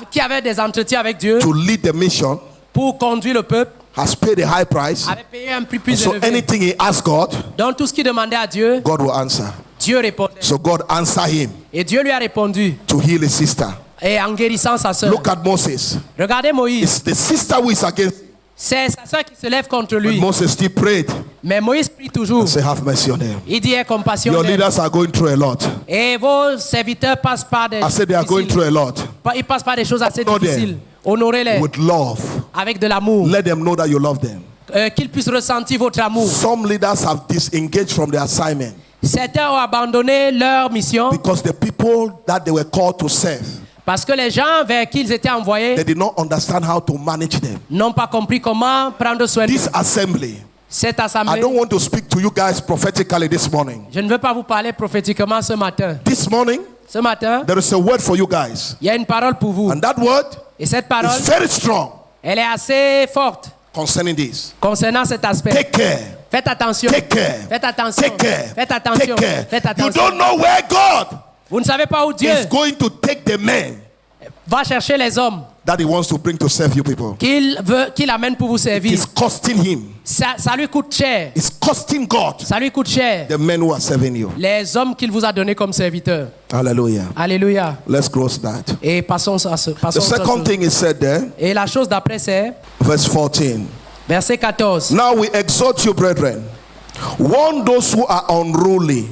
qui avait des entretiens avec Dieu to lead the mission, pour conduire le peuple, has paid a high price. avait payé un prix plus So élevé. anything he asks God, Donc tout ce qu'il demandait à Dieu, God will answer. Dieu répondait. So God answered him Et Dieu lui a répondu. to heal his sister. Et en guérissant sa sœur. Look at Moses. Regardez Moïse. It's the sister who is against him. C'est sa sœur qui se lève contre But lui. Moses still prayed Mais Moïse prie toujours. and said, have mercy on them. Il dit aie compassion Your d'elle. leaders are going through a lot. Et vos serviteurs passent par des I said they are going through a lot. Ils passent par des choses assez Honor them. difficiles. Honorez-les With love. avec de l'amour. Let them know that you love them. Qu'ils puissent ressentir votre amour. Some leaders have disengaged from their assignment Certains ont abandonné leur mission because the people that they were called to serve, parce que les gens vers qui ils étaient they envoyés did not understand how to manage them. n'ont pas compris comment prendre soin de This assembly, cette I assemblée. don't want to speak to you guys prophetically this morning. Je ne veux pas vous parler prophétiquement ce matin. This morning, Ce matin, there is a word for you guys. il y a une parole pour vous. And that word Et cette parole, is very strong elle est assez forte concerning this. concernant cet aspect. Take care. Faites attention. Take care. Faites attention. Take care. Faites attention. Take care. Faites You attention. don't know where God Vous ne savez pas où Dieu is going to take the men va chercher les hommes that he wants to bring to serve you people. qu'il amène pour vous servir. It's costing him. Ça lui coûte cher. It's costing God Ça lui coûte cher. the men who are serving you. Les hommes qu'il vous a donnés comme serviteurs. Hallelujah. Alléluia. Let's close that. Et passons à ce. The Passons à second autre chose. thing is said there, Et la chose d'après c'est verse 14. verset 14. Now we exhort you, brethren, warn those who are unruly.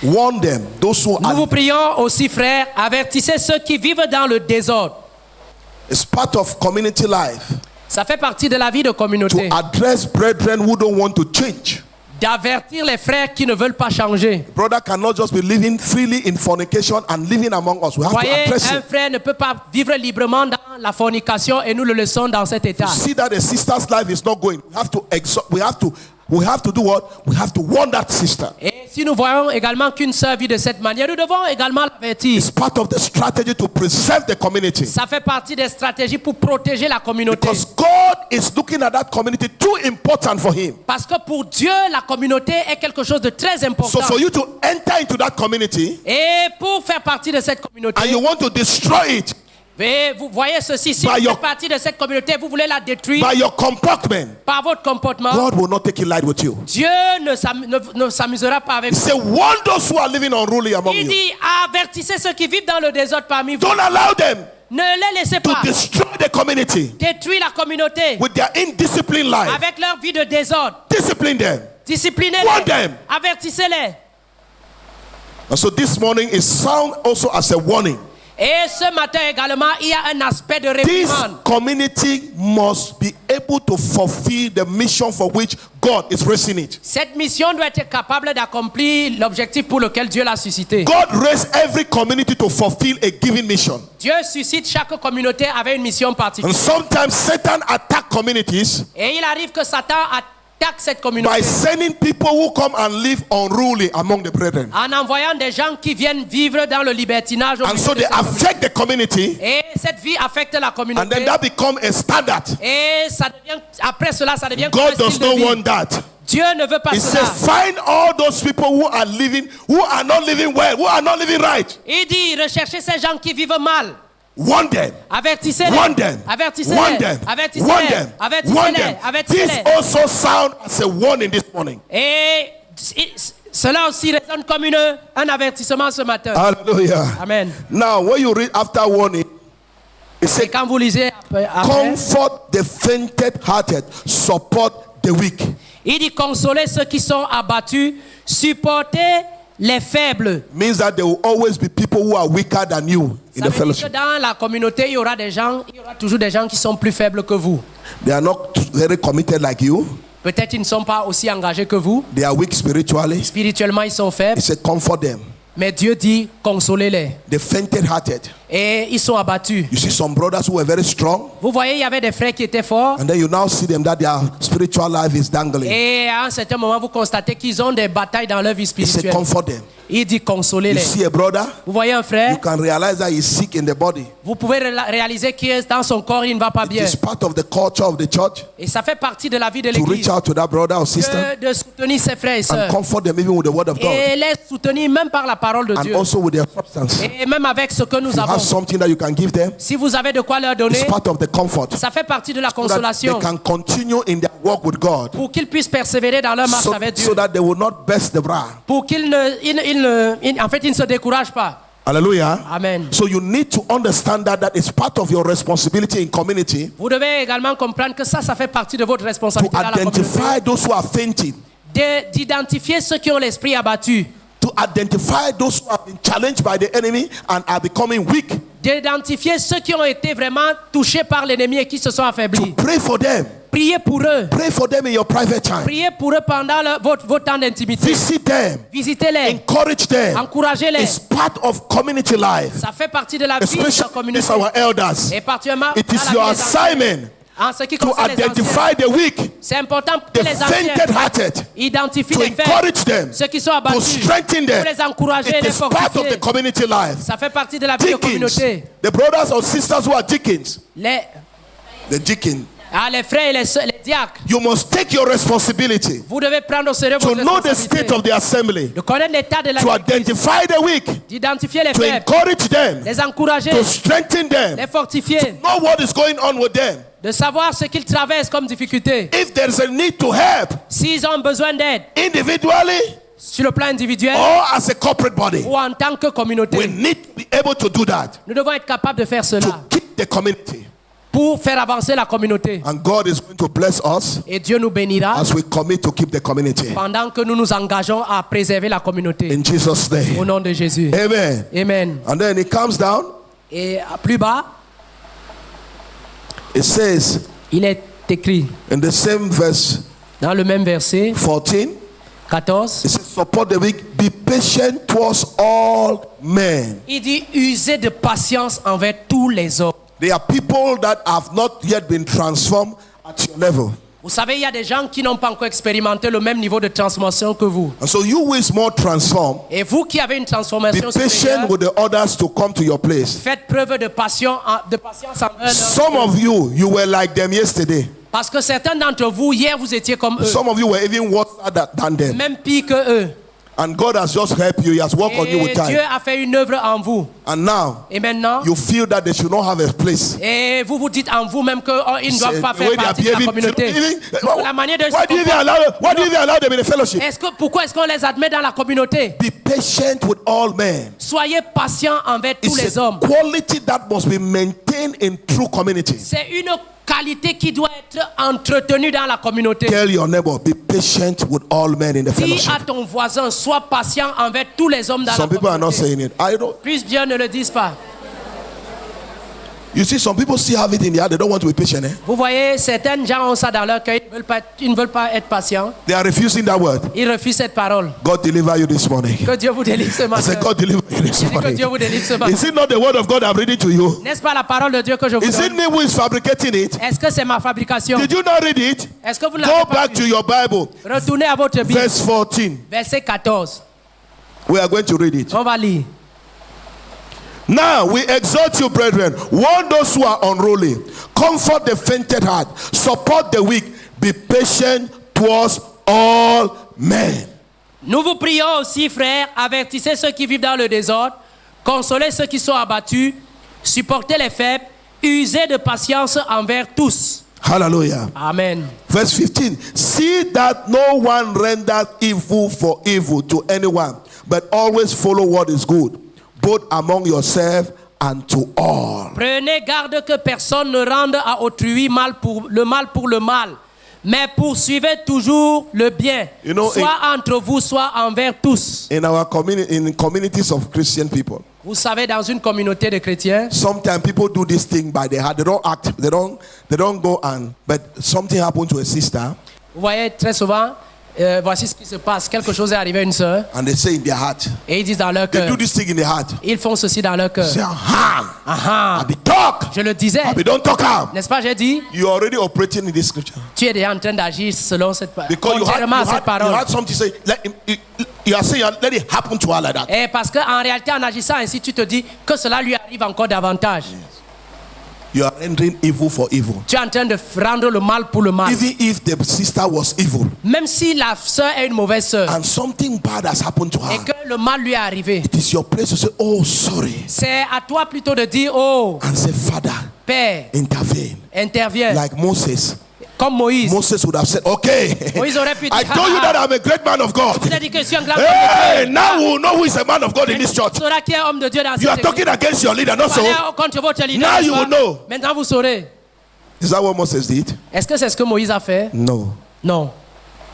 Warn them, those who Nous vous are. prions aussi, frères, avertissez ceux qui vivent dans le désordre. It's part of community life Ça fait partie de la vie de to communauté. address brethren who don't want to change. D'avertir les frères qui ne veulent pas changer. Brother cannot just be living freely in fornication and living among us. We have to Voyez, address un it. frère ne peut pas vivre librement dans la fornication et nous le laissons dans cet état. See that the sister's life is not going. We have to exhort. We have to do what? We have to warn that sister. Et si nous voyons également qu'une sœur vit de cette manière, nous devons également l'avertir. It's part of the strategy to preserve the community. Ça fait partie des stratégies pour protéger la communauté. Because God is looking at that community too important for him. Parce que pour Dieu, la communauté est quelque chose de très important. So for you to enter into that community Et pour faire partie de cette communauté, and you want to destroy it et vous voyez ceci, si By vous your- faites partie de cette communauté, vous voulez la détruire by your comportment, par votre comportement, God will not take it light with you. Dieu ne s'amusera pas avec He vous. said, warn those who are living unruly among Il you. dit, avertissez ceux qui vivent dans le désordre parmi vous. Don't allow them Ne les laissez to pas destroy the community détruire la communauté with their indisciplined life. avec leur vie de désordre. Discipline them. Disciplinez-les. Warn them. Avertissez-les. And so this morning is sound also as a warning. Et ce matin également, il y a un aspect de This réprimande. community must be able to fulfill the mission for which God is raising it. Cette mission doit être capable d'accomplir l'objectif pour lequel Dieu l'a suscité. God raised every community to fulfill a given mission. Dieu suscite chaque communauté avec une mission And particulière. sometimes Satan attacks communities Et il arrive que Satan attaque cette by communauté sending people who come and live unruly among the brethren. en envoyant des gens qui viennent vivre dans le libertinage. au And milieu so de they cette communauté. affect the community, Et cette vie affecte la and communauté. then that becomes a standard. Et ça devient, après cela, ça devient comme God un does style de not vie. want that. Dieu ne veut pas He cela. says, find all those people who are not living well, who are not living right. Il dit, recherchez ces gens qui vivent mal. Warn them. Avertissez-les. Warn them. Warn Avertissez-les. them. Warn them. Avertissez-les. Warn them. Avertissez-les. This Avertissez-les. also sounds as a warning this morning. Et cela aussi résonne comme un avertissement ce matin. Hallelujah. Amen. Now, when you read after warning, it Et says, quand vous lisez après, comfort the fainted-hearted, support the weak. il dit consoler ceux qui sont abattus, supporter les faibles. Means that there will always be people who are weaker than you in Ça the veut dire que fellowship. dans la communauté, il y aura toujours des gens qui sont plus faibles que vous. They are not very committed like you. Peut-être ils ne sont pas aussi engagés que vous. They are weak spiritually. Spirituellement, ils sont faibles. He said, comfort them. Mais Dieu dit, consolez-les. The fainted-hearted. Et ils sont abattus. You see some brothers who were very strong, Vous voyez, il y avait des frères qui étaient forts. and then you now see them that their spiritual life is dangling. Et à un certain moment, vous constatez qu'ils ont des batailles dans leur vie He said, spirituelle. comfort them. Il dit, You consolez-les. see a brother, Vous voyez un you frère, can realize that he's sick in the body. vous pouvez réaliser que dans son corps, il ne va pas It bien. is part of the culture of the church Et ça fait partie de la vie de to reach l'église. out to that brother or sister De soutenir ses frères et and sœurs. comfort them even with the word of God Et les soutenir même par la parole de and Dieu. also with their substance. Et même avec ce que nous You avons have something that you can give them, si vous avez de quoi leur donner, it's part of the comfort. ça fait partie de la So that consolation they can continue in their walk with God. pour qu'ils puissent persévérer dans leur marche avec Dieu. So that they will not burst the bra. Pour qu'ils ne se découragent pas. Hallelujah. Amen. So you need to understand that is part of your responsibility in community. Vous devez également comprendre que ça fait partie de votre responsabilité To dans la communauté. identify those who are fainting. D'identifier ceux qui ont l'esprit abattu. To identify those who have been challenged by the enemy and are becoming weak. D'identifier ceux qui ont été vraiment touchés par l'ennemi et qui se sont affaiblis. To pray for them. Priez pour eux. Pray for them in your private time. Priez pour eux pendant votre temps d'intimité. Visit them. Visitez-les. Encourage them. Encouragez-les. It's part of community life. Ça fait partie de la vie de la communauté. Especially our elders. Et particulièrement It is your assignment en ce qui to concerne les identify anciens. the weak, C'est important que the les anciens fainted-hearted, identifient to les faits, encourage them, ceux qui sont to abattus, strengthen them. pour les encourager et It les is part of the fortifier. community life. Ça fait partie de la vie de la Deacons, communauté. the brothers or sisters who are deacons, Les the deacon, frères et les diacres, you must take your responsibility vous devez prendre au sérieux to votre know the state responsabilité. of the assembly, De connaître l'état de la to Église, identify the weak, d'identifier les to faibles, encourage them, les encourager, to strengthen them, les fortifier, know what is going on with them. de savoir ce qu'ils traversent comme difficulté. If there is a need to help S'ils ont besoin d'aide, individually sur le plan individuel or as a corporate body, ou en tant que communauté, we need to be able to do that nous devons être capables de faire to cela keep the community. pour faire avancer la communauté. And God is going to bless us Et Dieu nous bénira as we commit to keep the community. pendant que nous nous engageons à préserver la communauté. In Jesus' Au name. nom de Jésus. Amen. Amen. And then it comes down. Et plus bas, It says il est écrit in the same verse dans le même verset 14. 14. It says, support the weak, be patient towards all men. Il dit usez de patience envers tous les hommes. There are people that have not yet been transformed at your level. Vous savez, il y a des gens qui n'ont pas encore expérimenté le même niveau de transformation que vous. And so you who is more transformed, Et vous qui avez une be transformation patient supérieure, with the others to come to your place. faites preuve de patience envers leur. Some of you were like them yesterday. Parce que certains d'entre vous, hier, vous étiez comme eux. Some of you were even worse than them. Même pire que eux. And God has just helped you. He has worked on you Et with Dieu time. a fait une œuvre en vous. And now, Et maintenant, you feel that they should not have a place. et vous vous dites en vous-même qu'ils ne doivent pas The way faire they are partie de la behaving, communauté. La manière de se why do you even comporter. allow them in the fellowship? Pourquoi est-ce qu'on les admet dans la communauté? Be patient with all men. Soyez patients envers tous It's les a hommes. quality that must be maintained in true community. C'est une qualité qui doit être entretenue dans la communauté. Tell your neighbor, be patient with all men in the Dis fellowship. à ton voisin, sois patient envers tous les hommes dans Some la people are not communauté. saying it. I don't. Plus Dieu ne le dise pas. You see, some people still have it in the heart. They don't want to be patient. Vous voyez, certains gens ont ça dans leur cœur. Ils ne veulent pas être patients. They are refusing that word. Ils refusent cette parole. God deliver you this morning. Que Dieu vous délivre ce I matin. said, God deliver you this Je dis que morning. Dieu vous délivre ce matin. Is it not the word of God I'm reading to you? N'est-ce pas la parole de Dieu que je vous Is it donne? me who is fabricating it? Est-ce que c'est ma fabrication? Did you not read it? Est-ce que vous ne Go l'avez pas back to lu? your Bible. Retournez à votre Bible. Verse 14. Verset 14. We are going to read it. On va lire. Now we exhort you, brethren, warn those who are unruly, comfort the fainted heart, support the weak, be patient towards all men. Nous vous prions aussi, frères, avertissez ceux qui vivent dans le désordre, consolez ceux qui sont abattus, supportez les faibles, usez de patience envers tous. Hallelujah. Amen. Verse 15. See that no one render evil for evil to anyone, but always follow what is good, both among yourselves and to all. Prenez garde que personne ne rende à autrui mal pour le mal, mais poursuivez toujours le bien, You know, soit entre vous, soit envers tous. In our community, in communities of Christian people, Vous savez, dans une communauté de chrétiens, sometimes people do this thing by their heart. They don't act. They don't go and. But something happened to a sister, vous voyez très souvent, voici ce qui se passe. Quelque chose est arrivé à une sœur, and they say in their heart. et ils disent dans leur They cœur, do this thing in their heart. ils font ceci dans leur cœur. Say, aha, Ah, I be talk. je le disais, I be don't talk am. n'est-ce pas, j'ai dit, You're already operating in this scripture tu es déjà en train d'agir selon cette parole. because you cette parole. had something to say. You are saying let it happen to her like that. Et parce qu'en réalité, en agissant ainsi, tu te dis que cela lui arrive encore davantage. You are rendering evil for evil. Tu es en train de rendre le mal pour le mal. Even if the sister was evil Même si la sœur est une mauvaise sœur and something bad has happened to et her, que le mal lui est arrivé. It is your place to say, oh, sorry. C'est à toi plutôt de dire, oh, And say, Father, Père, intervene. interviens. Like Moses. Comme Moïse. Moses would have said, okay. Moïse aurait pu dire, I told you that I'm a great man of God. je vous ai dit que je suis un grand homme Hey, de Dieu. now we'll know who is a man of God in this church. Vous saurez qui est homme de Dieu dans You are cette talking église. against your leader, not so. Vous parlez contre votre leader, Now n'est-ce you pas? will know. Maintenant vous saurez. Is that what Moses did? Est-ce que c'est ce que Moïse a fait? No. Non.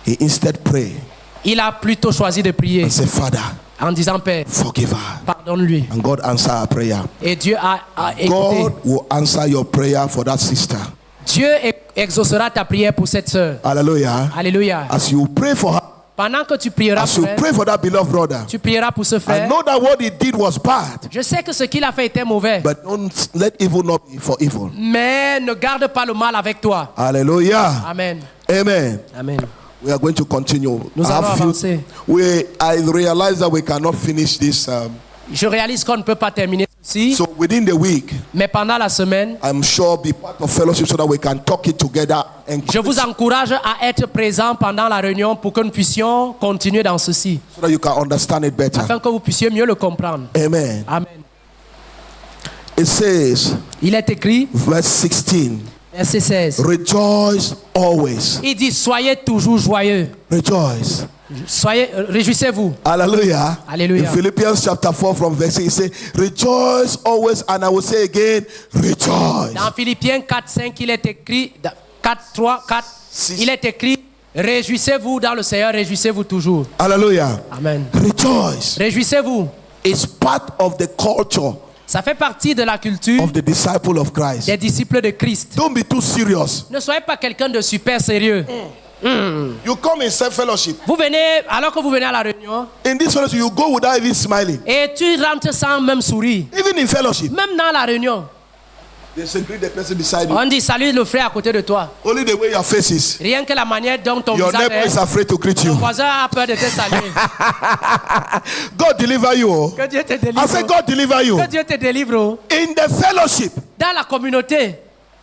He instead prayed Il a plutôt choisi de prier and said, Father, en disant, Père, forgive her. pardonne-lui. And God answered our prayer. Et Dieu a écouté. God will answer your prayer for that sister. Dieu exaucera ta prière pour cette sœur. Hallelujah. Alléluia. As you pray for her, Pendant que tu prieras as pour you elle, pray for that beloved brother, tu prieras pour ce I frère. know that what he did was bad, Je sais que ce qu'il a fait était mauvais. but don't let evil not be for evil. Mais ne garde pas le mal avec toi. Hallelujah. Amen. Amen. Amen. We are going to continue. Nous allons avancer. I realize that we cannot finish this. Je réalise qu'on ne peut pas terminer ceci. So within the week, Mais pendant la semaine, I'm sure be part of fellowship so that we can talk it together. And je vous encourage à être présent pendant la réunion pour que nous puissions continuer dans ceci. so that you can understand it better. Afin que vous puissiez mieux le comprendre. Amen. Amen. It says, Il est écrit, verse 16, verset 16. rejoice always. Il dit, soyez toujours joyeux. Rejoice. Soyez, réjouissez-vous. Hallelujah. Hallelujah. In Philippians chapter 4 from verse 6, it says, rejoice always. And I will say again, rejoice. Dans Philippiens 4, 5, il est écrit, 4, 3, 4, Six. il est écrit, réjouissez-vous dans le Seigneur, réjouissez-vous toujours. Hallelujah. Amen. Rejoice. Réjouissez-vous. It's part of the culture Ça fait partie de la culture of the disciple of Christ. des disciples de Christ. Don't be too serious. Ne soyez pas quelqu'un de super sérieux. You come in self-fellowship. Vous venez, alors que vous venez à la réunion, In this fellowship, you go without even smiling. et tu rentres sans même sourire. Even in fellowship, Même dans la réunion, they say, greet the person beside you. on dit salut le frère à côté de toi. Only the way your face is. Rien que la manière dont ton Your visage neighbor is est, afraid to greet ton you. voisin a peur de te saluer. God deliver you. Oh. Que Dieu te I délivre. say, God deliver you. Que Dieu te délivre. Oh. In the fellowship, Dans la communauté,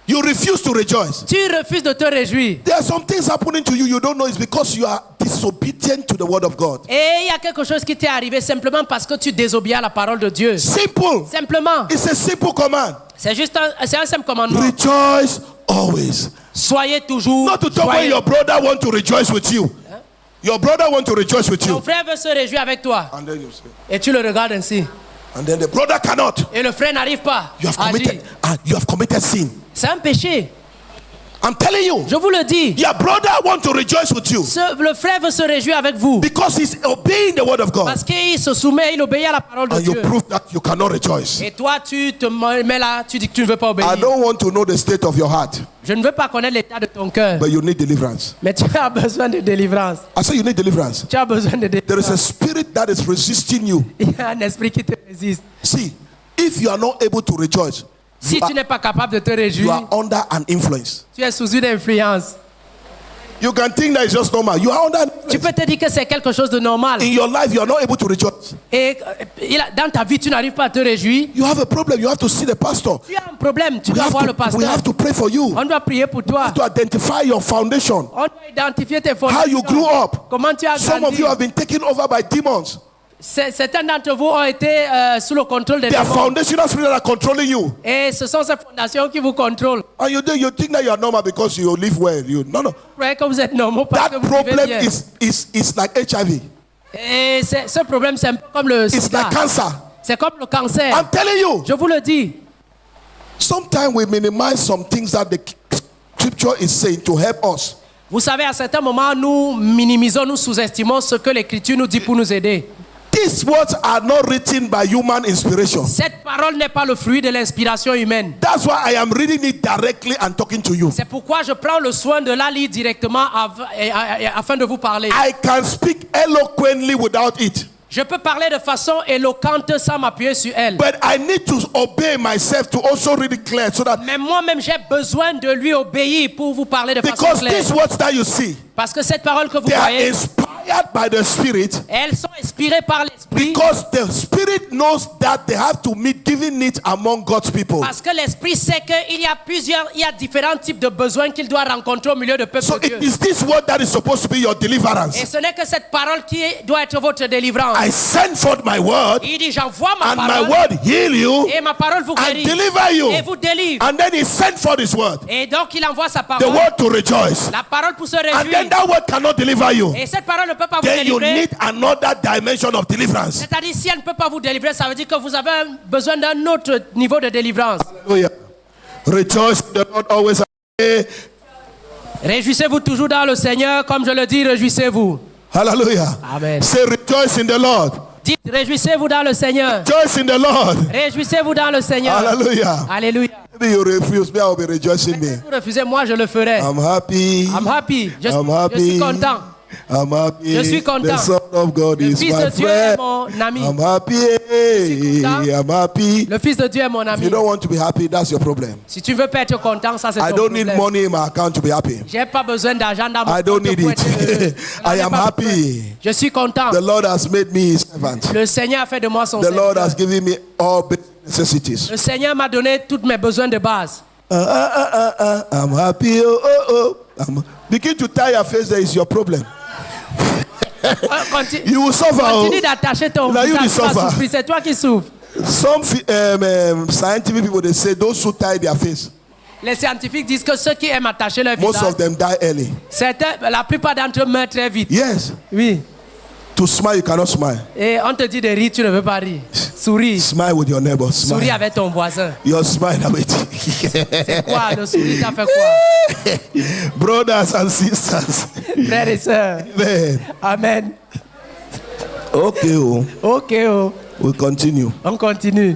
you refuse to rejoice. tu refuses de te réjouir. There are some things happening to you you don't know. It's because you are disobedient to the word of God. Et il y a quelque chose qui t'est arrivé simplement parce que tu désobéis à la parole de Dieu. Simple. Simplement. It's a simple command. C'est juste un simple commandement. Rejoice always. Soyez toujours Not to talk when joyeux. your brother want to rejoice with you. Your brother want to rejoice with Ton you. frère veut se réjouir avec toi. And then you say, Et tu le regardes ainsi. and then the brother cannot. Et le frère n'arrive pas You have à agir. committed. You have committed sin. C'est un péché. I'm telling you. Je vous le dis. Your brother want to rejoice with you Le frère veut se réjouir avec vous. because he's obeying the word of God. Parce qu'il se soumet, il obéit à la parole de And you Dieu. prove that you cannot rejoice. Et toi, tu te mets là, tu dis que tu ne veux pas obéir. I don't want to know the state of your heart, Je ne veux pas connaître l'état de ton cœur. but you need deliverance. Mais tu as besoin de délivrance. I say you need deliverance. Tu as besoin de There is a délivrance. spirit that is resisting you. Il y a un esprit qui te résiste. See, if you are not able to rejoice, Si you tu n'es pas capable de te you réjouir, are under an influence. tu es sous une influence. You can think that it's just normal. You are under an Tu influence. peux te dire que c'est quelque chose de normal. In your life, you are not able to rejoice. Et dans ta vie, tu n'arrives pas à te réjouir. You have a problem. You have to see the pastor. Tu as un problème, tu We dois have voir le to, we have pasteur. to pray for you. On doit prier pour toi. To identify your foundation. On doit identifier tes How you fondations. grew up. Comment tu as Some of grandi. you have been taken over by demons. Certains d'entre vous ont été sous le contrôle des There are démons. foundational spirits that are controlling you. Et ce sont ces fondations qui vous contrôlent. And you think that you are normal because you live well. No. Vous croyez que vous êtes normaux parce que That vous vivez problem bien. is like HIV. Et ce problème, c'est un peu comme le It's sida. like cancer. C'est comme le cancer. I'm telling you. Je vous le dis. Sometimes we minimize some things that the scripture is saying to help us. Vous savez, à certains moments, nous minimisons, nous sous-estimons ce que l'Écriture nous dit pour nous aider. These words are not written by human inspiration. Cette parole n'est pas le fruit de l'inspiration humaine. That's why I am reading it directly and talking to you. C'est pourquoi je prends le soin de la lire directement afin de vous parler. I can speak eloquently without it. Je peux parler de façon éloquente sans m'appuyer sur elle. But I need to obey myself to also read it clear so that Mais moi-même, j'ai besoin de lui obéir pour vous parler de façon because claire. these words that you see, Parce que cette parole que vous they are voyez, inspired inspired by the Spirit. Elles sont inspirées par l'Esprit. Because the Spirit knows that they have to meet giving needs among God's people. Parce que l'Esprit sait qu'il y a différents types de besoins qu'il doit rencontrer au milieu de peuple So de Dieu. it is this word that is supposed to be your deliverance. Et ce n'est que cette parole qui doit être votre délivrance. I send forth my word, Il dit, j'envoie ma and my parole word heal you et ma parole vous and guérit deliver you. et vous délivre. And then he sent forth his word, Et donc il envoie sa the parole, word to rejoice. la parole pour se And then réjouir. that word cannot deliver you. Et cette parole ne peut pas vous Then you délivrer. need another dimension of deliverance. C'est-à-dire si elle ne peut pas vous délivrer, ça veut dire que vous avez besoin d'un autre niveau de délivrance. Hallelujah. Rejoice in the Lord always. Réjouissez-vous toujours dans le Seigneur, comme je le dis, réjouissez-vous. Hallelujah. Amen. Say rejoice in the Lord. Dites, réjouissez-vous dans le Seigneur. Rejoice in the Lord. Réjouissez-vous dans le Seigneur. Hallelujah. Alléluia. Maybe you refuse, me, I will be rejoicing me. Si vous refusez, moi je le ferai. I'm happy. I'm happy. Je I'm suis happy. content. I'm happy. Je suis content. The Son of God Le is Fils my de Dieu est friend. mon ami. I'm happy. suis content. I'm happy. Le Fils de Dieu est mon If ami. you don't want to be happy, that's your problem. Si tu veux pas être content, ça c'est I ton don't need problème. money in my account to be happy. J'ai pas besoin d'argent dans mon I don't compte need pour it. être heureux. I J'en ai am pas happy. besoin. Je suis content. The Lord has made me his servant. Le Seigneur a fait de moi son The Lord serviteur. has given me all basic necessities. Le Seigneur m'a donné tous mes besoins de base. I'm happy. Begin to tie your face. There is your problem. You will suffer. Continue d'attacher ton Now you visage. Tu vas suffer. souffrir. C'est toi qui souffres. Some scientific people, they say those who tie their face, Les scientifiques disent que ceux qui aiment attacher leur most of visage, them die early. la plupart d'entre eux meurent très vite. Yes. Oui. To smile, you cannot smile. Et on te dit de rire, tu ne veux pas rire. Souris. Smile with your neighbor. Souris Smile. avec ton voisin. Your smile with C'est quoi le sourire t'a fait quoi? brothers and sisters. Frères et sœurs. Amen. Amen. Okay, oh. Ok, oh. We continue. On continue.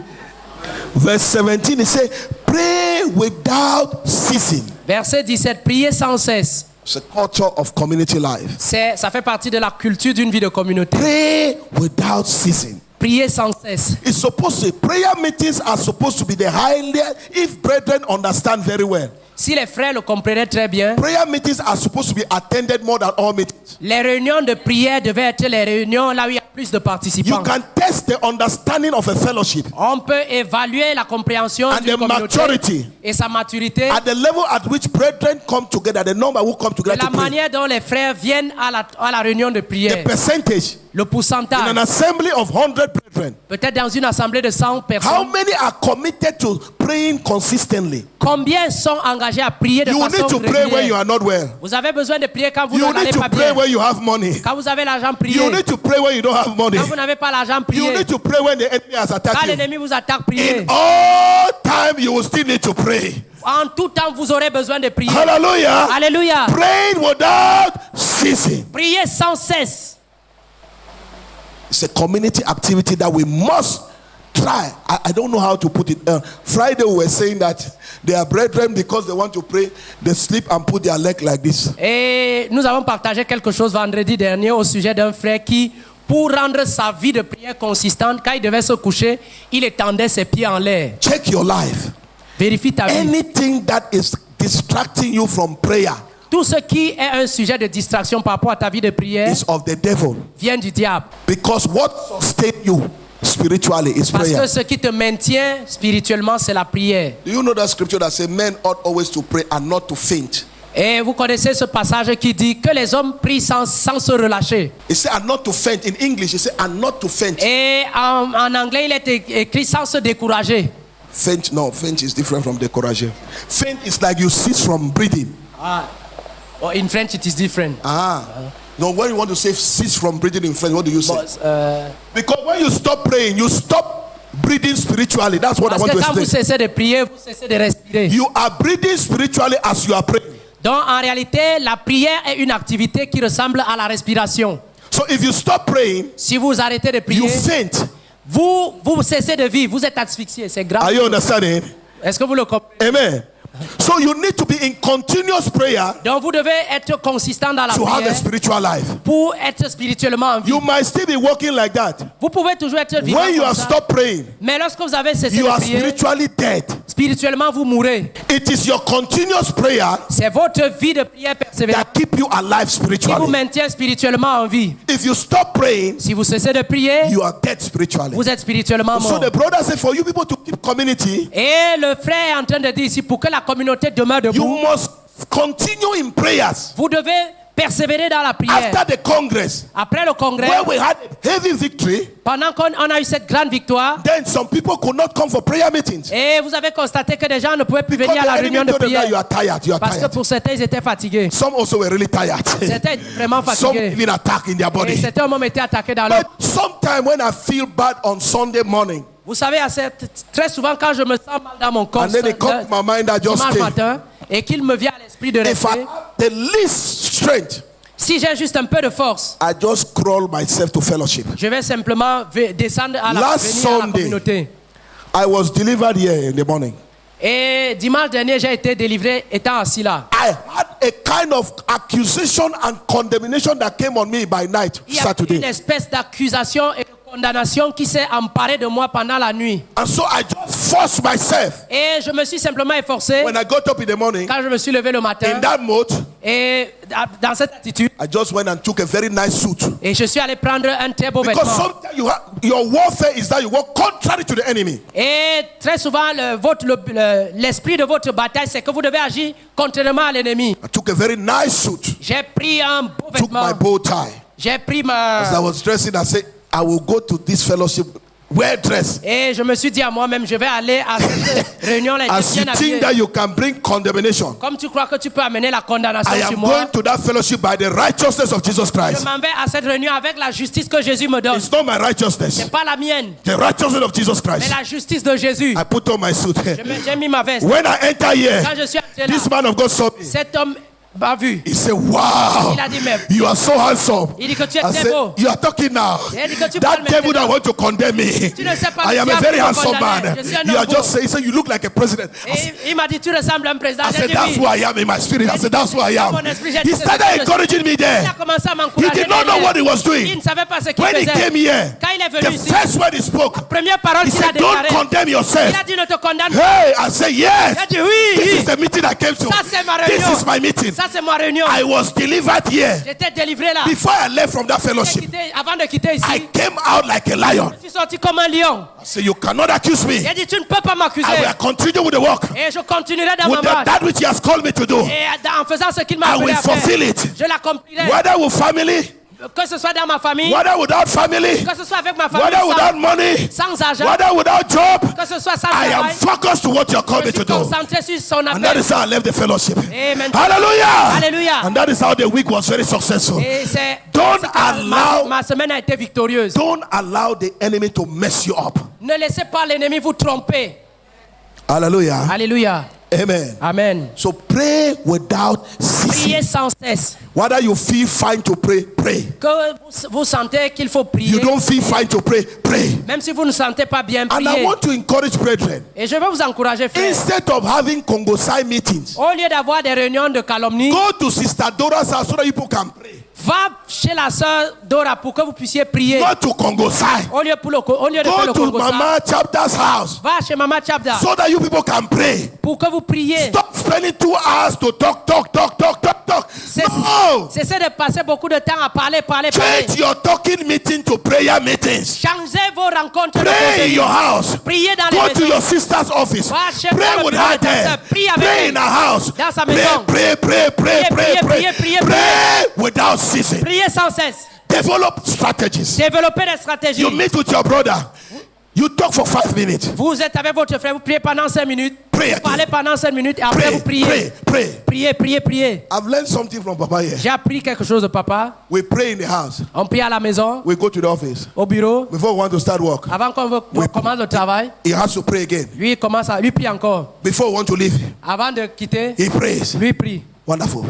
Verse 17, it says, pray without ceasing. Verset 17. Priez sans cesse. It's a culture of community life. Ça fait partie de la culture d'une vie de communauté. Pray without ceasing. Priez sans cesse. It's supposed to, prayer meetings are supposed to be the highlight if brethren understand very well. Si les frères le comprenaient très bien, Prayer meetings are supposed to be attended more than all meetings. les réunions de prière devaient être les réunions là où il y a plus de You participants. can test the understanding of a fellowship On peut évaluer la compréhension and d'une the communauté maturity et sa maturité at the level at which brethren come together, the number who come de together la to pray. manière dont les frères viennent à la réunion de The prière. percentage Le in pourcentage, an assembly of 100 brethren. peut-être dans une assemblée de 100 How personnes, many are committed to praying consistently? combien sont engagés à prier de You will need façon to pray when you régulière? are not well. Vous avez besoin de prier quand vous You n'allez need to pas pray bien. when you have money. Quand vous avez l'argent, You priez. need to pray when you don't have money. Quand vous n'avez pas l'argent, You priez. need to pray when the enemy has Quand attacked you. l'ennemi vous attaque, priez. In all time, you will still need to pray. En tout temps, vous aurez besoin de prier. Hallelujah. Alléluia. Praying without ceasing. Priez sans cesse. It's a community activity that we must try. I don't know how to put it. Friday we were saying that they are brethren because they want to pray. They sleep and put their leg like this. Et nous avons partagé quelque chose vendredi dernier au sujet d'un frère qui, pour rendre sa vie de prière consistante, quand il devait se coucher, il étendait ses pieds en l'air. Check your life. Vérifie ta vie. Anything that is distracting you from prayer Tout ce qui est un sujet de distraction par rapport à ta vie de prière is of the devil. vient du diable. Because what sustains you spiritually is Parce prayer. que ce qui te maintient spirituellement, c'est la prière. Do you know that scripture that says men ought always to pray and not to faint? Et vous connaissez ce passage qui dit que les hommes prient sans se relâcher. It said and not to faint. In English, it said and not to faint. Et en anglais, il est écrit sans se décourager. Faint, no, faint is different from décourager. Faint is like you cease from breathing. Oh, in French, it is different. No, when you want to say cease from breathing in French, what do you say? But, Because when you stop praying, you stop breathing spiritually. That's what I parce want que to quand vous explain. cessez de prier, vous cessez de respirer. You are breathing spiritually as you are praying. Donc, en réalité, la prière est une activité qui ressemble à la respiration. So if you stop praying, Si vous arrêtez de you prier, faint. vous cessez de vivre, vous êtes asphyxié, c'est grave. Are you understanding? Est-ce que vous le comprenez? Amen. So you need to be in continuous prayer Donc vous devez être consistant dans la to have a prière spiritual life. pour être spirituellement en vie. You might still be walking like that. Vous pouvez toujours être vivant When you comme have ça. stopped praying, Mais lorsque vous avez cessé you de are prier, spiritually dead. spirituellement vous mourrez. It is your continuous prayer C'est votre vie de prière persévérante that keep you alive qui vous spiritually. maintient spirituellement en vie. If you stop praying, Si vous cessez de prier, you are dead spiritually. vous êtes spirituellement So mort. the brother said, for you people to keep community, Et le frère est en train de dire ici, pour que la communauté demeure you debout, must continue in prayers. vous devez persévérer dans la prière. After the Congress, Après le congrès, where we had a heavy victory, pendant qu'on a eu cette grande victoire, then some people could not come for prayer meetings. et vous avez constaté que des gens ne pouvaient plus Because venir à the la enemy réunion de told them that prière. you are tired, you are Parce que tired. pour certains, ils étaient fatigués. Some also were really tired. Certains vraiment Some fatigués. even attack in their Et body. certains ont été attaqués dans leur... But sometimes when I feel bad on Sunday morning, Vous savez, très souvent quand je me sens mal dans mon corps, and then it comes to my mind, I just dimanche came. matin, et qu'il me vient à l'esprit de If I rester, have the least strength, si j'ai juste un peu de force, I just crawl myself to fellowship. je vais simplement descendre à la, Last venir à la Sunday, communauté. I was delivered here in the morning. Et dimanche dernier, j'ai été délivré étant assis là. I had a kind of accusation and condemnation that came on me by night, Il y a une Saturday. espèce d'accusation et de condamnation qui s'est emparée de moi pendant la nuit. And so I just forced myself. Et je me suis simplement efforcé, When I got up in the morning, quand je me suis levé le matin, in that mode, et dans cette attitude, I just went and took a very nice suit. et je suis allé prendre un très beau Because vêtement. sometimes your warfare is that you walk contrary to the enemy. Et très souvent, l'esprit de votre bataille, c'est que vous devez agir contrairement à l'ennemi. I took a very nice suit, J'ai pris un beau took my vêtement. bow tie. J'ai pris As I ma... was dressing, I said, I will go to this fellowship well dressed. Et je me suis dit à moi-même, je vais aller à cette réunion-là As you bien think habillé. that you can bring condemnation, Comme tu crois que tu peux amener la condamnation I sur am moi, going to that fellowship by the righteousness of Jesus je Christ. m'en vais à cette réunion avec la justice que Jésus me donne. It's not my righteousness, C'est pas la mienne, the righteousness of Jesus mais Christ. la justice de Jésus. I put on my suit. J'ai mis ma veste. When I enter here, Quand je suis entré this là, man of God saw me. cet homme m'a vu. He said, wow, Il a dit, mais you are so handsome. il dit que tu es I très said, beau. you are talking now. Il dit que tu That parles devil that maintenant. want to condemn me. Tu ne sais pas I am le a diable very qui me handsome condamne. man. Je suis un You are homme beau. just saying, he said, you look like a president. Et il m'a dit, tu ressembles à un président. I J'ai said, dit, that's oui. who I am in my spirit. I said, that's who I am. Mon esprit, j'ai dit, He c'est started ce que je encouraging me Il there. a commencé à He m'encourager. did not know derrière. what he was Il doing. ne savait pas ce qu'il When he faisait. came here, Quand il est the venu ici, first word he spoke, première parole he qu'il a said, don't déclarée, condemn il yourself. a dit, ne te condamne pas. Hey, I said, yes. J'ai dit, oui, This oui. is the meeting I came to. Ça, c'est ma This réunion. is my meeting. Ça, c'est ma réunion. I was delivered here. J'étais délivré là. Before I left from that fellowship, Avant de quitter ici, I came out like a lion. je suis sorti comme un lion. I said, you cannot accuse me. J'ai dit, tu ne peux pas m'accuser. I will continue with the work. Et je continuerai dans ma With marche. that which he has called me to do. Et en faisant ce qu'il m'a I appelé will à faire, fulfill it. je l'accomplirai. Whether with family, Que ce soit dans ma famille, whether without family, que ce soit avec ma famille, whether without money, sans argent, whether without job, que ce soit sans I am travail, focused to what you are called je me to suis do. concentré sur son And that appel. is how I left the fellowship. Amen. Hallelujah. Alléluia. And that is how the week was very successful. Et c'est Don't c'est que allow- ma semaine a été victorieuse. Don't allow the enemy to mess you up. Ne laissez pas l'ennemi vous tromper. Hallelujah. Alléluia. Amen. Amen. So pray without Priez ceasing. sans cesse. Whether you feel fine to pray, pray. Que vous sentez qu'il faut prier. You don't feel fine to pray, pray. Même si vous ne sentez pas bien, And I priez. want to encourage brethren, Et je veux vous encourager, frère. instead of having Kongosai meetings, Au lieu d'avoir des réunions de calomnie, go to Sister Dora's house so that people can pray. va chez la sœur Dora pour que vous puissiez prier. Go to Kongosai. Au lieu de faire Go le to Congo, Mama Chapter's house va chez Maman Chabda so that you people can pray. pour que vous priez. Stop spending 2 hours to talk. No! Cessez de passer beaucoup de temps à parler. Change your talking meeting to prayer meetings. Changez vos rencontres de Pray in contenu. your house. Priez dans les Go to maisons. your sister's office. Va chez Pray le with bureau her de ta there. sœur. Prie avec Pray elle. in her house. Dans sa Pray, maison. pray. Priez. Pray without ceasing. Priez sans cesse. Develop strategies. Développez des stratégies. You meet with your brother. You talk for 5 minutes. Vous êtes avec votre frère, vous priez pendant 5 minutes. Pray Vous parlez again. pendant 5 minutes et après Pray, vous priez. Priez. I've learned something from Papa here. J'ai appris quelque chose de papa. We pray in the house. On prie à la maison, We go to the office. au bureau. Before we want to start work, Avant qu'on commence le travail, he has to pray again. lui prie encore. Before we want to leave, Avant de quitter, he prays. lui prie. Wonderful.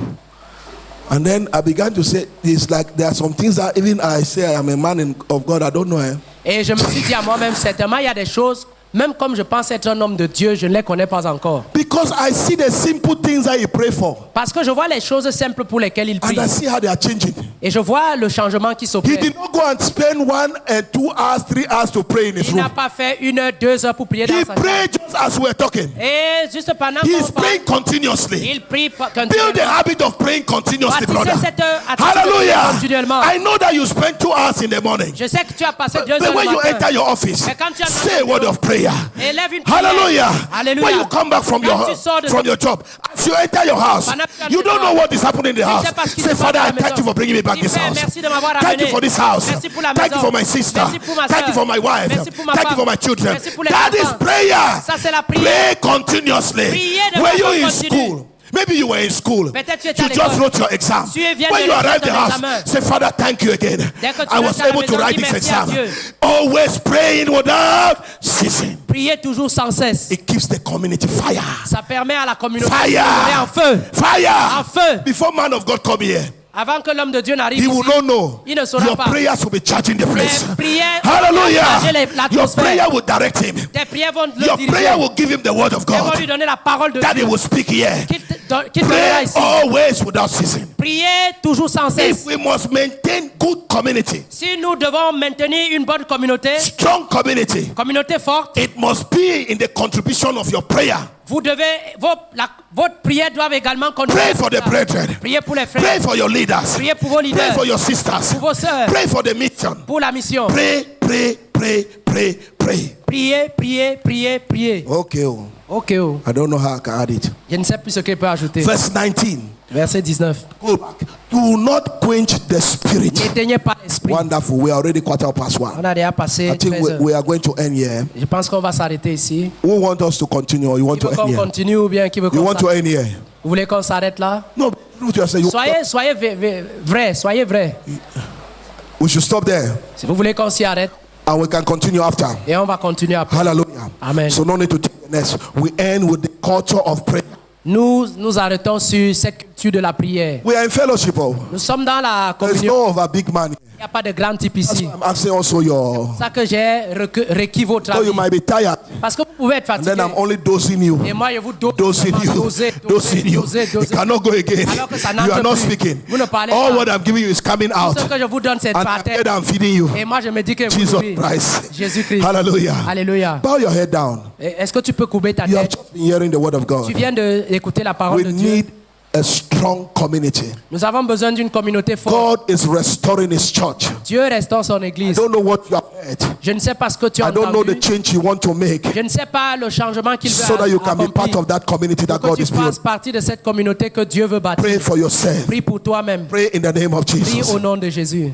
And then I began to say, it's like there are some things that even I say I am a man of God, I don't know. Et je me suis dit à moi-même, certainement, il y a des choses, Même comme je pense être un homme de Dieu, je ne les connais pas encore. Because I see the simple things that he pray for. Parce que je vois les choses simples pour lesquelles il prie. And I see how they are changing. Et je vois le changement qui He s'opère. did not go and spend 1 and 2 hours, 3 hours to pray in his Il n'a room. pas fait 1 heure, 2 heures pour prier dans He sa chambre. prayed just as we were talking. Et juste pendant He qu'on is praying parle, continuously. il prie Build the continuellement. habit of praying continuously, Bâtissez brother. cette attitude de prier Hallelujah. continuellement. I know that you spend 2 hours in the morning. Je sais que tu as passé 2 But heures when le you matin. enter your office, Mais quand tu entres say a dans ton word bureau, of prayer. élève une prière. Hallelujah. Alléluia. When you come back from Quand tu sors de your job, as you enter your house, Pendant que tu entres you don't chez know toi, what is happening in the tu house. sais pas ce qui Say, se passe Father, à la I thank maison. you for bringing me back Dis, this Père, house. merci de m'avoir Thank ramené. you for this house. Merci pour la Thank you maison. for my sister. Merci pour ma Thank soeur. you for my wife. Merci pour ma Thank you femme. for my children. Merci pour les That is enfants. prayer. Ça, c'est la prière. Pray continuously. Priez de Were you façon in continue. school? Maybe you were in school. Peut-être tu étais à You just l'école. wrote your exam. Tu viens When de you arrived at the réussir ton house, examen. say, Father, thank you again. Dès que tu I was rentres à la able to maison, write dis this merci à exam. Dieu. Always praying without ceasing. Priez toujours sans cesse. It keeps the community fire. Ça permet à la communauté de Fire. demeurer en feu. Fire. En feu. Before man of God come here, Avant que l'homme de Dieu n'arrive he ici, will not know. il ne saura Your pas. prayers will be charging the place. Tes prières vont changer Hallelujah. Your l'atmosphère. prayer will direct him. Tes prières vont le Your diriger. prayer will give him the word of Elles vont God lui donner la parole de that he Dieu. will speak here. Qu'il donnera Pray ici. always without ceasing. Priez toujours sans cesse. If we must maintain good community, Si nous devons maintenir une bonne communauté, strong community, communauté forte, it must be in the contribution of your prayer. vous devez, votre prière doit également contribuer. Pray for the brethren. Priez pour les Pray frères. for your leaders. Priez pour vos Pray leaders. for your sisters. Pour vos sœurs. Pray for the mission. Pour la mission. Pray, pray, pray, pray, pray. Priez, priez, priez, priez. Okay. Ok. Oh. I don't know how I can add it. Je ne sais plus ce qu'il peut ajouter. Verse 19. Verset 19. Go back. Do not quench the spirit. N'éteignez pas l'esprit. Wonderful. We are already 1:15. On a déjà passé I think 13 heures. we are going to end here. Je pense qu'on va s'arrêter ici. Who want us to continue or you want Qui veut to end qu'on here? continue ou bien qui veut You qu'on want to s'arrête? end here? Vous voulez qu'on s'arrête là? No, what you say. Soyez vrai, soyez vrai. We should stop there Si vous voulez qu'on s'y arrête, and we can continue after. et on va continuer après. Hallelujah. Amen. So no need to take the next. We end with the culture of prayer. Nous arrêtons sur cette culture de la prière. We are in fellowship. Oh. Nous sommes dans la There's communion. no of a big man. Il n'y a pas de grand type That's ici. why I'm asking also your. C'est ça que j'ai requis votre So avis. you might be tired, Parce que vous pouvez être and then fatigué. I'm only dosing you. Et moi, je vous dose. Dosing you. Dosing you. You cannot go again. Alors que ça You n'entre are not plus. speaking. Vous ne parlez All pas. what I'm giving you is coming out. Ce que je vous donne, c'est And par terre. I'm feeding you. Et moi, je me dis que vous Jesus vivez. Christ. Jésus-Christ. Hallelujah. Alléluia. Bow your head down. Est-ce que tu peux courber ta You have tête? just been hearing the word of Tu God. viens d'écouter la parole We de Dieu. need a strong community. Nous avons besoin d'une communauté forte. God is restoring His church. Dieu restaure son I église. don't know what you have heard. Je ne sais pas ce que tu as I don't know the entendu. change you want to make Je ne sais pas le changement qu'il veut so that you can be accomplir. part of that community that Pour God que is tu fasses building. partie de cette communauté que Dieu veut bâtir. Pray for yourself. Prie pour toi-même. Pray in the name of Prie Jesus. au nom de Jésus.